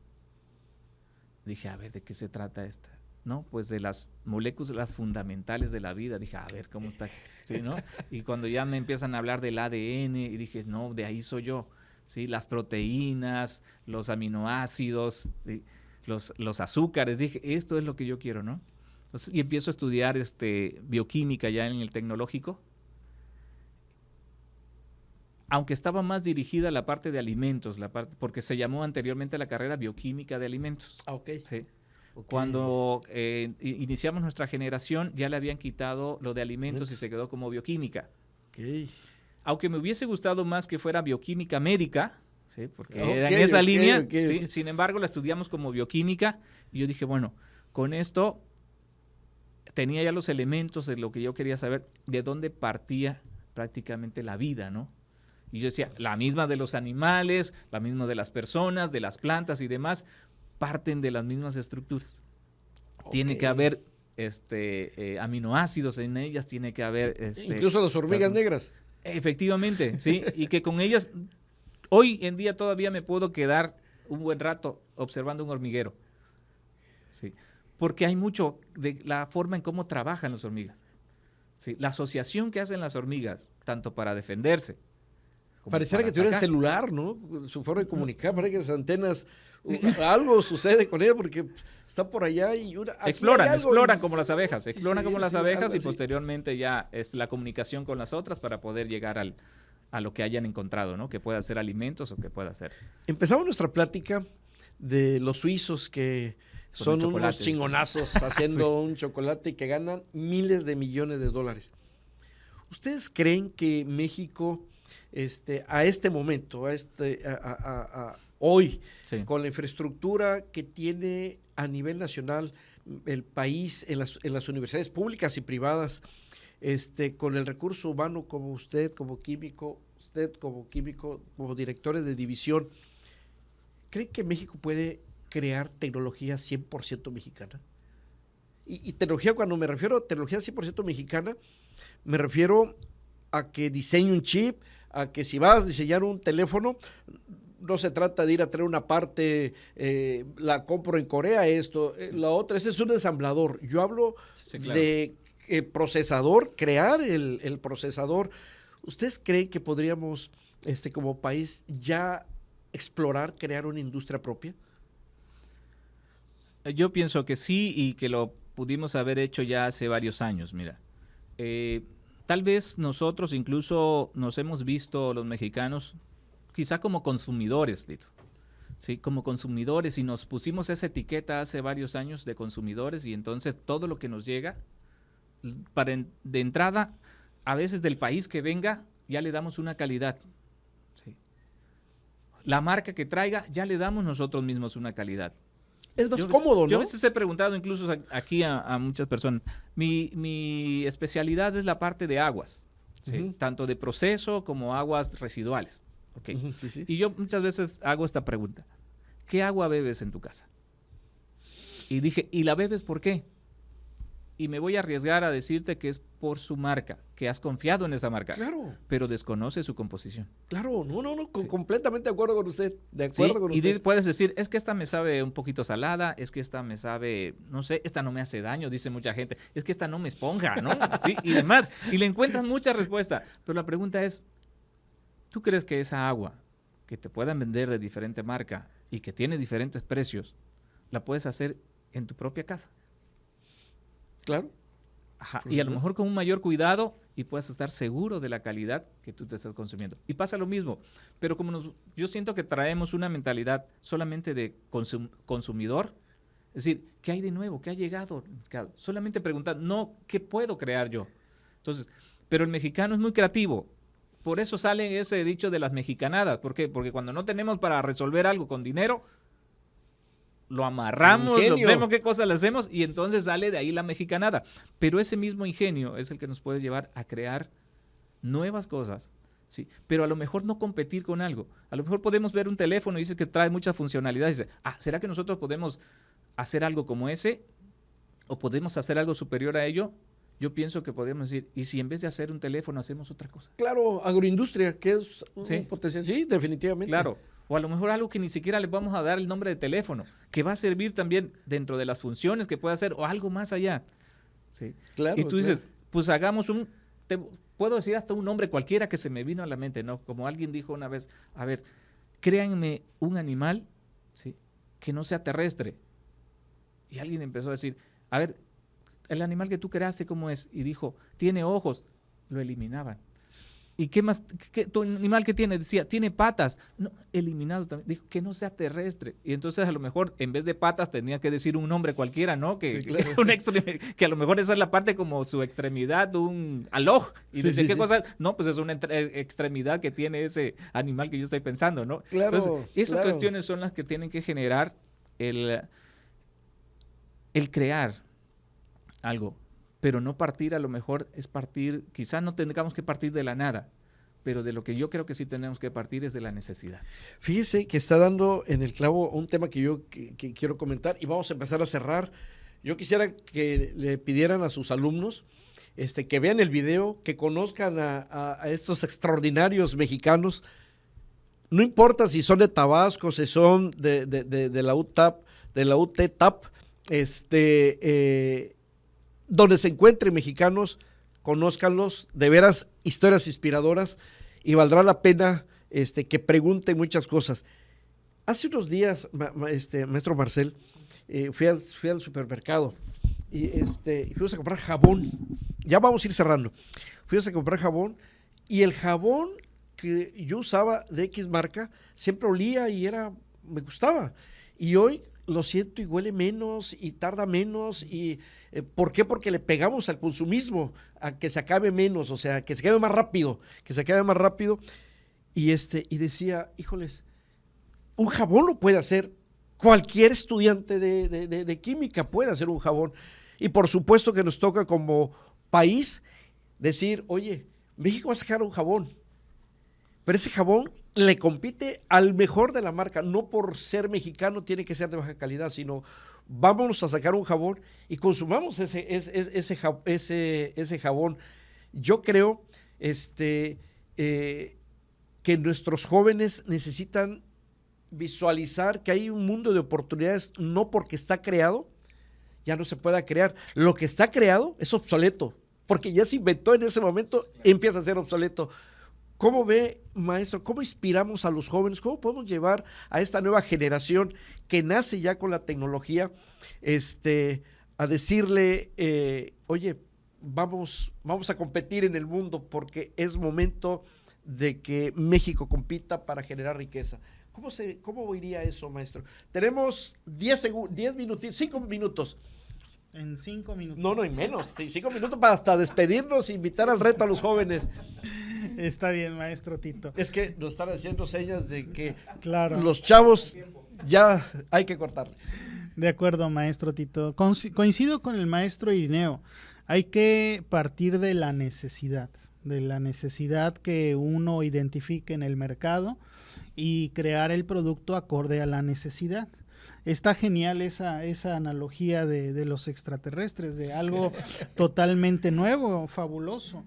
Dije, a ver, ¿de qué se trata esta? No, pues de las moléculas fundamentales de la vida. Dije, a ver, ¿cómo está? ¿Sí, no? Y cuando ya me empiezan a hablar del ADN, y dije, no, de ahí soy yo. ¿Sí? Las proteínas, los aminoácidos, ¿sí? los azúcares. Dije, esto es lo que yo quiero, ¿no? Entonces, y empiezo a estudiar bioquímica ya en el Tecnológico. Aunque estaba más dirigida a la parte de alimentos, porque se llamó anteriormente la carrera bioquímica de alimentos. Sí. Cuando iniciamos nuestra generación ya le habían quitado lo de alimentos y se quedó como bioquímica. Aunque me hubiese gustado más que fuera bioquímica médica, ¿sí? Porque era en esa línea, ¿sí? Sin embargo la estudiamos como bioquímica y yo dije, bueno, con esto tenía ya los elementos de lo que yo quería saber, de dónde partía prácticamente la vida, ¿no? Y yo decía, la misma de los animales, la misma de las personas, de las plantas y demás, parten de las mismas estructuras. Tiene que haber aminoácidos en ellas, tiene que haber... incluso las hormigas negras. Efectivamente, sí, y que con ellas, hoy en día todavía me puedo quedar un buen rato observando un hormiguero. Sí, porque hay mucho de la forma en cómo trabajan las hormigas. Sí, la asociación que hacen las hormigas, tanto para defenderse, Pareciera que tuviera el celular, ¿no? Su forma de comunicar, parece que las antenas, algo sucede con ella porque está por allá y exploran como las abejas, y así. Posteriormente ya es la comunicación con las otras para poder llegar a lo que hayan encontrado, ¿no? Que pueda ser alimentos o que pueda ser. Empezamos nuestra plática de los suizos que son unos chingonazos haciendo un chocolate y que ganan miles de millones de dólares. ¿Ustedes creen que México, a este momento, hoy, sí, con la infraestructura que tiene a nivel nacional el país en las universidades públicas y privadas, con el recurso humano como usted, como químico, como directores de división, ¿cree que México puede crear tecnología 100% mexicana? Y tecnología, cuando me refiero a tecnología 100% mexicana, me refiero a que diseñe un chip, a que si vas a diseñar un teléfono, no se trata de ir a traer una parte, la compro en Corea, la otra, ese es un ensamblador. Yo hablo claro, de procesador, crear el procesador. ¿Ustedes creen que podríamos, como país, ya explorar, crear una industria propia? Yo pienso que sí, y que lo pudimos haber hecho ya hace varios años, mira. Tal vez nosotros incluso nos hemos visto, los mexicanos, quizá como consumidores, Lito. Sí, como consumidores, y nos pusimos esa etiqueta hace varios años de consumidores, y entonces todo lo que nos llega, de entrada, a veces del país que venga, ya le damos una calidad. Sí. La marca que traiga, ya le damos nosotros mismos una calidad. Es más cómodo, ¿no? Yo a veces he preguntado incluso aquí a muchas personas, mi especialidad es la parte de aguas, ¿sí? Tanto de proceso como aguas residuales. Okay. Sí, sí. Y yo muchas veces hago esta pregunta: ¿qué agua bebes en tu casa? Y dije, ¿y la bebes por qué? Y me voy a arriesgar a decirte que es por su marca, que has confiado en esa marca. Claro. Pero desconoce su composición. Claro, no, sí, completamente de acuerdo con usted. De acuerdo con usted. Y puedes decir, es que esta me sabe un poquito salada, es que esta me sabe, no sé, esta no me hace daño, dice mucha gente, es que esta no me esponja, ¿no? Sí, y demás. Y le encuentran muchas respuestas. Pero la pregunta es, ¿tú crees que esa agua que te puedan vender de diferente marca y que tiene diferentes precios, la puedes hacer en tu propia casa? Claro. Ajá. Y a lo mejor con un mayor cuidado, y puedes estar seguro de la calidad que tú te estás consumiendo. Y pasa lo mismo, pero como yo siento que traemos una mentalidad solamente de consumidor, es decir, ¿qué hay de nuevo? ¿Qué ha llegado? Solamente preguntar, no, ¿qué puedo crear yo? Entonces, pero el mexicano es muy creativo. Por eso sale ese dicho de las mexicanadas. ¿Por qué? Porque cuando no tenemos para resolver algo con dinero, lo amarramos, vemos qué cosas le hacemos, y entonces sale de ahí la mexicanada. Pero ese mismo ingenio es el que nos puede llevar a crear nuevas cosas, ¿sí? Pero a lo mejor no competir con algo. A lo mejor podemos ver un teléfono y dice que trae muchas funcionalidades. Dice, ¿será que nosotros podemos hacer algo como ese? ¿O podemos hacer algo superior a ello? Yo pienso que podríamos decir, ¿y si en vez de hacer un teléfono hacemos otra cosa? Claro, agroindustria, que es un potencial. Sí, definitivamente. Claro. O a lo mejor algo que ni siquiera le vamos a dar el nombre de teléfono, que va a servir también dentro de las funciones que puede hacer, o algo más allá. ¿Sí? Claro. Y tú dices, pues hagamos puedo decir hasta un nombre cualquiera que se me vino a la mente, ¿no? Como alguien dijo una vez, a ver, créanme un animal, ¿sí?, que no sea terrestre. Y alguien empezó a decir, a ver, el animal que tú creaste, ¿cómo es? Y dijo, tiene ojos. Lo eliminaban. ¿Y qué más? ¿Tu animal qué tiene? Decía, tiene patas. No, eliminado también. Dijo, que no sea terrestre. Y entonces a lo mejor en vez de patas tenía que decir un nombre cualquiera, ¿no? Que, sí, claro, que a lo mejor esa es la parte como su extremidad, un aloj. Y sí, dice, ¿qué cosa? No, pues es una extremidad que tiene ese animal que yo estoy pensando, ¿no? Claro, entonces, esas cuestiones son las que tienen que generar el crear algo. Pero no partir, a lo mejor es partir, quizás no tengamos que partir de la nada, pero de lo que yo creo que sí tenemos que partir es de la necesidad. Fíjese que está dando en el clavo un tema que yo que quiero comentar, y vamos a empezar a cerrar. Yo quisiera que le pidieran a sus alumnos que vean el video, que conozcan a estos extraordinarios mexicanos. No importa si son de Tabasco, si son de la UTAP, de la UTETAP, donde se encuentren mexicanos, conózcanlos, de veras historias inspiradoras, y valdrá la pena que pregunten muchas cosas. Hace unos días, maestro Marcel, fui al supermercado y fuimos a comprar jabón. Ya vamos a ir cerrando. Fuimos a comprar jabón y el jabón que yo usaba de X marca siempre olía y me gustaba. Y hoy lo siento y huele menos y tarda menos. Y ¿por qué? Porque le pegamos al consumismo, a que se acabe menos, o sea, que se acabe más rápido, Y decía, híjoles, un jabón lo puede hacer. Cualquier estudiante de química puede hacer un jabón. Y por supuesto que nos toca como país decir, oye, México va a sacar un jabón. Pero ese jabón le compite al mejor de la marca. No por ser mexicano tiene que ser de baja calidad, sino vámonos a sacar un jabón y consumamos ese jabón. Yo creo que nuestros jóvenes necesitan visualizar que hay un mundo de oportunidades, no porque está creado, ya no se pueda crear. Lo que está creado es obsoleto, porque ya se inventó en ese momento, empieza a ser obsoleto. ¿Cómo ve, maestro? ¿Cómo inspiramos a los jóvenes? ¿Cómo podemos llevar a esta nueva generación que nace ya con la tecnología a decirle, oye, vamos a competir en el mundo porque es momento de que México compita para generar riqueza? ¿Cómo iría eso, maestro? Tenemos 5 minutos. En 5 minutos. No, en menos. 5 minutos para hasta despedirnos e invitar al reto a los jóvenes. Está bien, maestro Tito. Es que nos están haciendo señas de que claro, los chavos ya hay que cortarle. De acuerdo, maestro Tito. Coincido con el maestro Irineo. Hay que partir de la necesidad que uno identifique en el mercado y crear el producto acorde a la necesidad. Está genial esa analogía de los extraterrestres, de algo totalmente nuevo, fabuloso.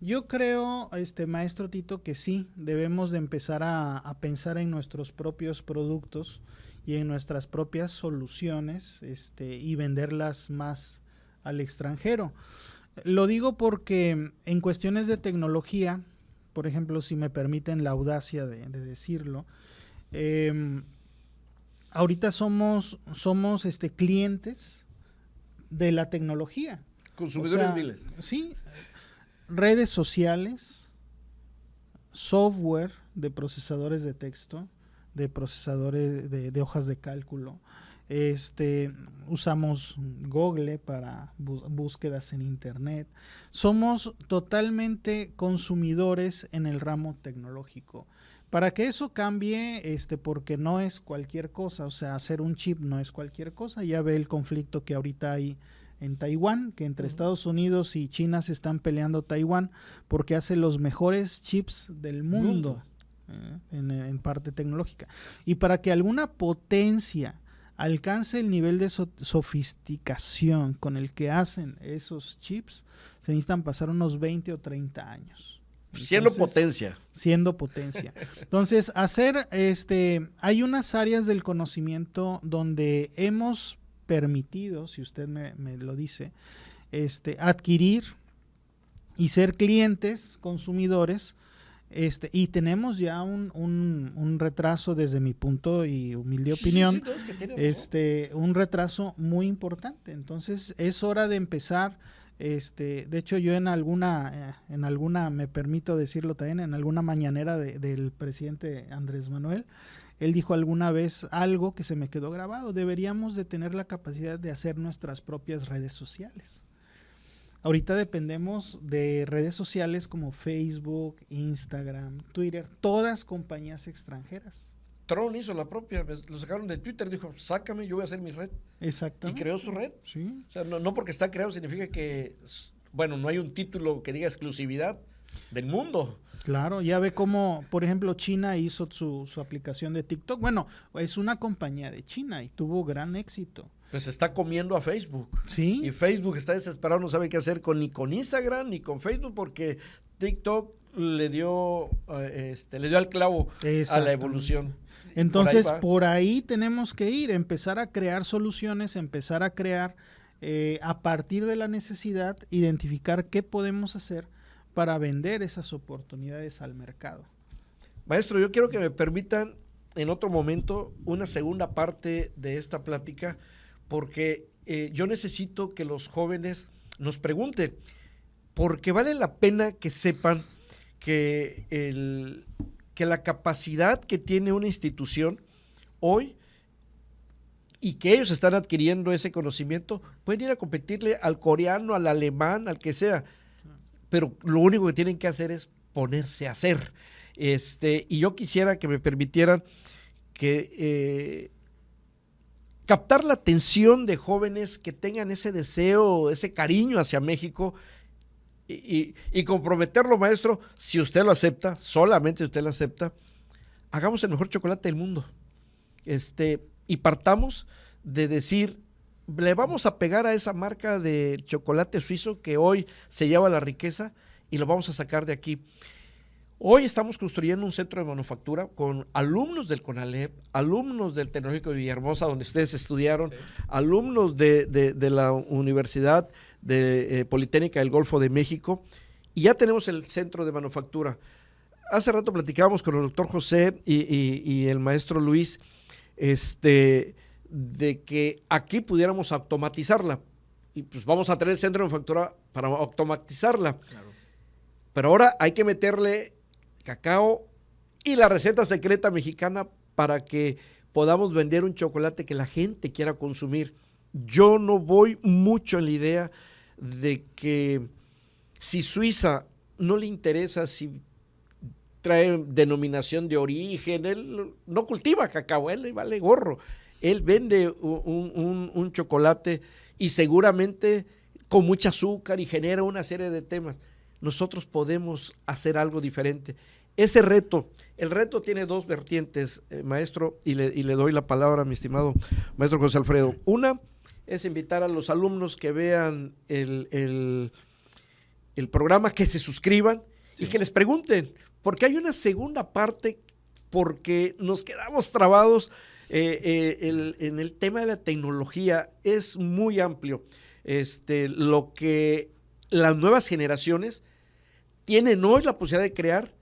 Yo creo, maestro Tito, que sí, debemos de empezar a pensar en nuestros propios productos y en nuestras propias soluciones y venderlas más al extranjero. Lo digo porque en cuestiones de tecnología, por ejemplo, si me permiten la audacia de decirlo, ahorita somos clientes de la tecnología. Consumidores viles. Sí, redes sociales, software de procesadores de texto, de procesadores de hojas de cálculo. Usamos Google para búsquedas en internet. Somos totalmente consumidores en el ramo tecnológico. Para que eso cambie, porque no es cualquier cosa, o sea, hacer un chip no es cualquier cosa. Ya ve el conflicto que ahorita hay en Taiwán, que entre Estados Unidos y China se están peleando Taiwán porque hace los mejores chips del mundo en parte tecnológica. Y para que alguna potencia alcance el nivel de sofisticación con el que hacen esos chips, se necesitan pasar unos 20 o 30 años. Siendo potencia. Entonces, hay unas áreas del conocimiento donde hemos permitido, si usted me lo dice, adquirir y ser clientes, consumidores, y tenemos ya un retraso desde mi punto y humilde opinión, un retraso muy importante. Entonces, es hora de empezar. De hecho, yo en alguna, me permito decirlo también, en alguna mañanera del presidente Andrés Manuel, él dijo alguna vez algo que se me quedó grabado: deberíamos de tener la capacidad de hacer nuestras propias redes sociales. Ahorita dependemos de redes sociales como Facebook, Instagram, Twitter, todas compañías extranjeras. Tron hizo la propia, lo sacaron de Twitter, dijo, sácame, yo voy a hacer mi red. Exactamente. Y creó su red. Sí. O sea, no porque está creado significa que, bueno, no hay un título que diga exclusividad del mundo. Claro, ya ve cómo, por ejemplo, China hizo su aplicación de TikTok. Bueno, es una compañía de China y tuvo gran éxito. Pues está comiendo a Facebook. Sí. Y Facebook está desesperado, no sabe qué hacer ni con Instagram ni con Facebook, porque TikTok le dio al clavo a la evolución. Entonces, por ahí tenemos que ir, empezar a crear soluciones, empezar a crear a partir de la necesidad, identificar qué podemos hacer para vender esas oportunidades al mercado. Maestro, yo quiero que me permitan en otro momento una segunda parte de esta plática, porque yo necesito que los jóvenes nos pregunten, porque vale la pena que sepan que la capacidad que tiene una institución hoy y que ellos están adquiriendo ese conocimiento, pueden ir a competirle al coreano, al alemán, al que sea, pero lo único que tienen que hacer es ponerse a hacer. Y yo quisiera que me permitieran que captar la atención de jóvenes que tengan ese deseo, ese cariño hacia México y comprometerlo, maestro, si usted lo acepta, solamente si usted lo acepta, hagamos el mejor chocolate del mundo. Y partamos de decir, le vamos a pegar a esa marca de chocolate suizo que hoy se lleva la riqueza y lo vamos a sacar de aquí. Hoy estamos construyendo un centro de manufactura con alumnos del CONALEP, alumnos del Tecnológico de Villahermosa, donde ustedes estudiaron, sí, alumnos de la Universidad Politécnica del Golfo de México, y ya tenemos el centro de manufactura. Hace rato platicábamos con el doctor José y el maestro Luis, de que aquí pudiéramos automatizarla, y pues vamos a tener el centro de manufactura para automatizarla. Claro. Pero ahora hay que meterle cacao y la receta secreta mexicana para que podamos vender un chocolate que la gente quiera consumir. Yo no voy mucho en la idea de que si Suiza no le interesa si trae denominación de origen, él no cultiva cacao, él le vale gorro. Él vende un chocolate y seguramente con mucho azúcar y genera una serie de temas. Nosotros podemos hacer algo diferente. Ese reto, el reto tiene dos vertientes, maestro, y le doy la palabra a mi estimado maestro José Alfredo. Una es invitar a los alumnos que vean el programa, que se suscriban, sí, y que les pregunten, porque hay una segunda parte, porque nos quedamos trabados en el tema de la tecnología. Es muy amplio. Lo que las nuevas generaciones tienen hoy la posibilidad de crear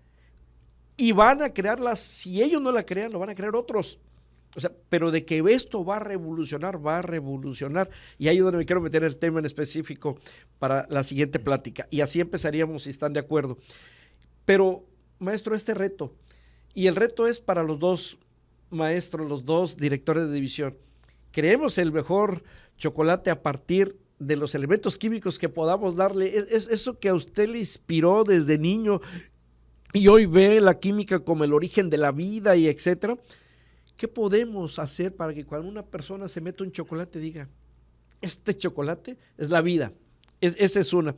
y van a crearlas, si ellos no la crean, lo van a crear otros. O sea, pero de que esto va a revolucionar, y ahí es donde me quiero meter el tema en específico para la siguiente plática, y así empezaríamos si están de acuerdo. Pero, maestro, este reto, y el reto es para los dos maestros, los dos directores de división, creemos el mejor chocolate a partir de los elementos químicos que podamos darle, es eso que a usted le inspiró desde niño y hoy ve la química como el origen de la vida y etcétera. ¿Qué podemos hacer para que cuando una persona se mete un chocolate diga, este chocolate es la vida? Esa es una.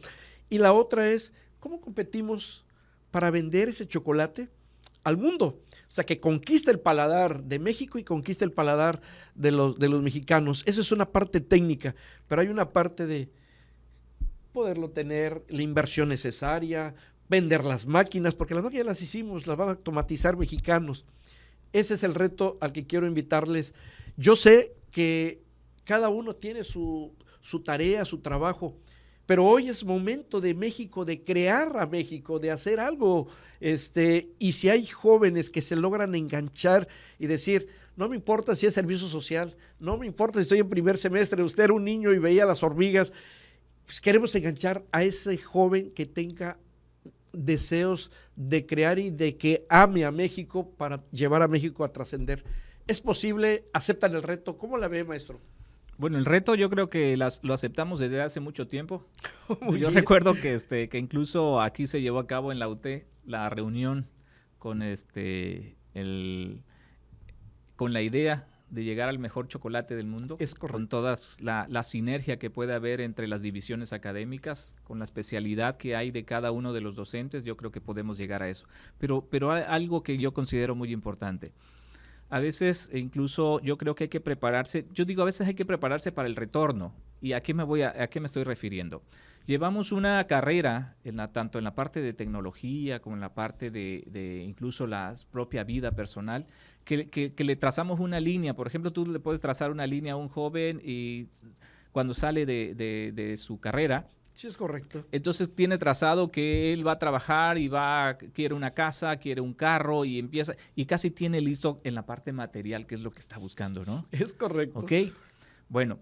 Y la otra es, ¿cómo competimos para vender ese chocolate al mundo? O sea, que conquista el paladar de México y conquista el paladar de los mexicanos. Esa es una parte técnica, pero hay una parte de poderlo tener, la inversión necesaria, vender las máquinas, porque las máquinas las hicimos, las van a automatizar mexicanos. Ese es el reto al que quiero invitarles. Yo sé que cada uno tiene su tarea, su trabajo, pero hoy es momento de México, de crear a México, de hacer algo. Y si hay jóvenes que se logran enganchar y decir, no me importa si es servicio social, no me importa si estoy en primer semestre, usted era un niño y veía las hormigas, pues queremos enganchar a ese joven que tenga deseos de crear y de que ame a México para llevar a México a trascender. ¿Es posible? ¿Aceptan el reto? ¿Cómo la ve, maestro? Bueno, el reto yo creo que lo aceptamos desde hace mucho tiempo. Yo recuerdo que incluso aquí se llevó a cabo en la UT la reunión con con la idea de llegar al mejor chocolate del mundo. Es correcto. Con toda la sinergia que puede haber entre las divisiones académicas, con la especialidad que hay de cada uno de los docentes, yo creo que podemos llegar a eso. Pero hay algo que yo considero muy importante. A veces incluso yo creo que hay que prepararse, yo digo a veces hay que prepararse para el retorno. ¿Y a qué me estoy refiriendo? Llevamos una carrera tanto en la parte de tecnología como en la parte de incluso la propia vida personal, que le trazamos una línea. Por ejemplo, tú le puedes trazar una línea a un joven y cuando sale de su carrera Sí, es correcto. Entonces tiene trazado que él va a trabajar y quiere una casa, quiere un carro y empieza, y casi tiene listo en la parte material, que es lo que está buscando, ¿no? Es correcto. ¿Ok? Bueno,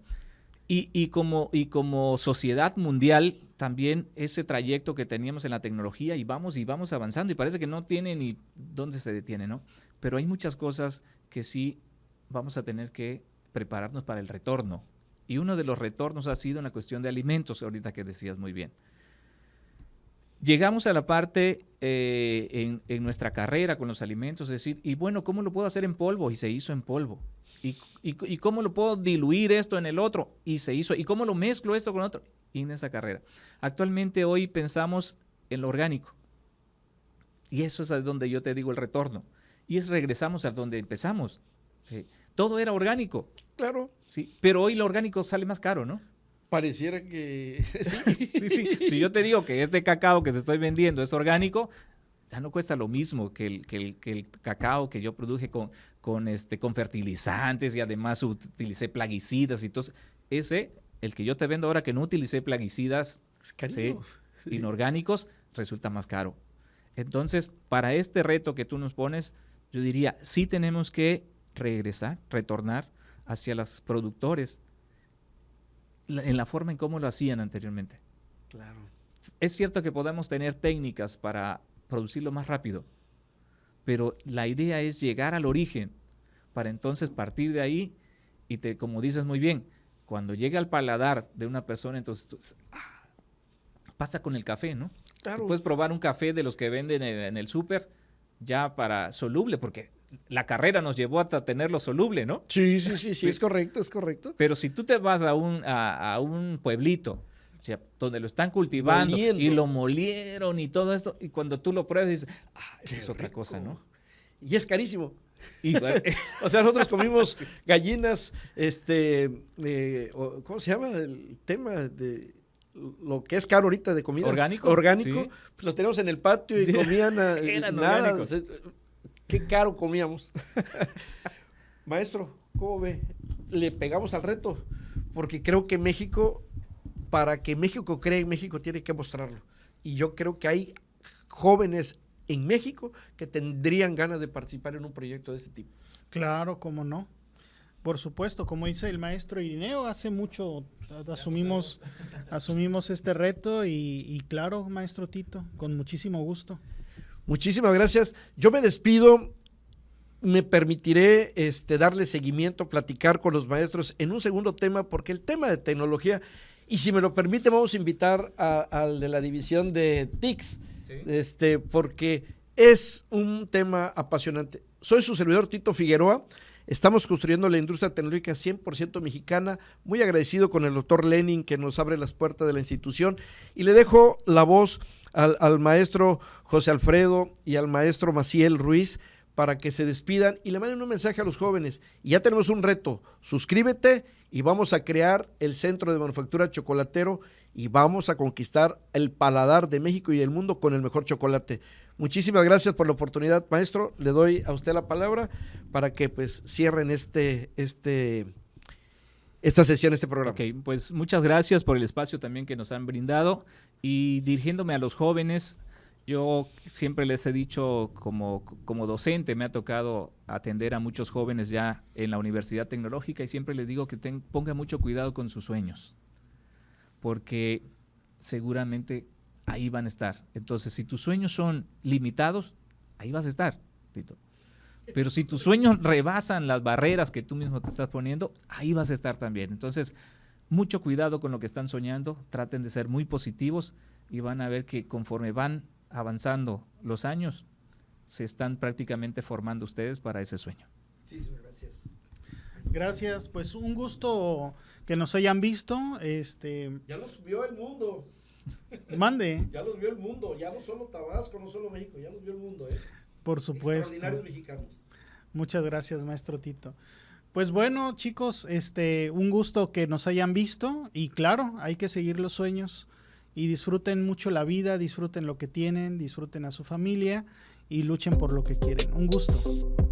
y como sociedad mundial, también ese trayecto que teníamos en la tecnología y vamos avanzando y parece que no tiene ni dónde se detiene, ¿no? Pero hay muchas cosas que sí vamos a tener que prepararnos para el retorno. Y uno de los retornos ha sido en la cuestión de alimentos, ahorita que decías muy bien. Llegamos a la parte en nuestra carrera con los alimentos, es decir, y bueno, ¿cómo lo puedo hacer en polvo? Y se hizo en polvo. ¿Y cómo lo puedo diluir esto en el otro? Y se hizo. ¿Y cómo lo mezclo esto con otro? Y en esa carrera. Actualmente hoy pensamos en lo orgánico. Y eso es a donde yo te digo el retorno. Y regresamos a donde empezamos. ¿Sí? Todo era orgánico. Claro. Sí, pero hoy lo orgánico sale más caro, ¿no? Pareciera que... Sí. Si yo te digo que este cacao que te estoy vendiendo es orgánico, ya no cuesta lo mismo que el cacao que yo produje con fertilizantes y además utilicé plaguicidas y todo. El que yo te vendo ahora que no utilicé plaguicidas inorgánicos, resulta más caro. Entonces, para este reto que tú nos pones, yo diría, sí tenemos que retornar hacia los productores en la forma en cómo lo hacían anteriormente. Claro. Es cierto que podemos tener técnicas para producirlo más rápido, pero la idea es llegar al origen para entonces partir de ahí y como dices muy bien, cuando llegue al paladar de una persona, entonces pasa con el café, ¿no? Claro. Tú puedes probar un café de los que venden en el súper ya para soluble, porque la carrera nos llevó hasta tenerlo soluble, ¿no? Sí, es correcto. Pero si tú te vas a un pueblito, o sea, donde lo están cultivando y lo molieron y todo esto, y cuando tú lo pruebas dices, es otra cosa, ¿no? Y es carísimo. O sea, nosotros comimos gallinas, ¿cómo se llama el tema de lo que es caro ahorita de comida? Orgánico. Sí. Pues lo teníamos en el patio y comían Eran nada. orgánicos. Qué caro comíamos. Maestro, ¿cómo ve? Le pegamos al reto, porque creo que México, para que México cree en México, tiene que mostrarlo. Y yo creo que hay jóvenes en México que tendrían ganas de participar en un proyecto de este tipo. Claro, cómo no. Por supuesto, como dice el maestro Irineo, hace mucho asumimos este reto y claro, maestro Tito, con muchísimo gusto. Muchísimas gracias. Yo me despido. Me permitiré darle seguimiento, platicar con los maestros en un segundo tema, porque el tema de tecnología, y si me lo permite, vamos a invitar al de la división de TICS, ¿sí? Porque es un tema apasionante. Soy su servidor Tito Figueroa. Estamos construyendo la industria tecnológica 100% mexicana. Muy agradecido con el doctor Lenin, que nos abre las puertas de la institución. Y le dejo la voz al maestro José Alfredo y al maestro Maciel Ruiz para que se despidan y le manden un mensaje a los jóvenes. Y ya tenemos un reto, suscríbete y vamos a crear el Centro de Manufactura Chocolatero y vamos a conquistar el paladar de México y del mundo con el mejor chocolate. Muchísimas gracias por la oportunidad, maestro. Le doy a usted la palabra para que pues cierren esta sesión, este programa. Ok, pues muchas gracias por el espacio también que nos han brindado y dirigiéndome a los jóvenes, yo siempre les he dicho como docente, me ha tocado atender a muchos jóvenes ya en la Universidad Tecnológica y siempre les digo que pongan mucho cuidado con sus sueños, porque seguramente ahí van a estar. Entonces, si tus sueños son limitados, ahí vas a estar, Tito. Pero si tus sueños rebasan las barreras que tú mismo te estás poniendo, ahí vas a estar también. Entonces, mucho cuidado con lo que están soñando, traten de ser muy positivos y van a ver que conforme van avanzando los años, se están prácticamente formando ustedes para ese sueño. Sí, gracias. Gracias, pues un gusto que nos hayan visto. Ya los vio el mundo. Mande. Ya los vio el mundo, ya no solo Tabasco, no solo México, ya los vio el mundo, Por supuesto. Extraordinarios mexicanos. Muchas gracias, maestro Tito. Pues bueno, chicos, un gusto que nos hayan visto y claro, hay que seguir los sueños y disfruten mucho la vida, disfruten lo que tienen, disfruten a su familia y luchen por lo que quieren. Un gusto.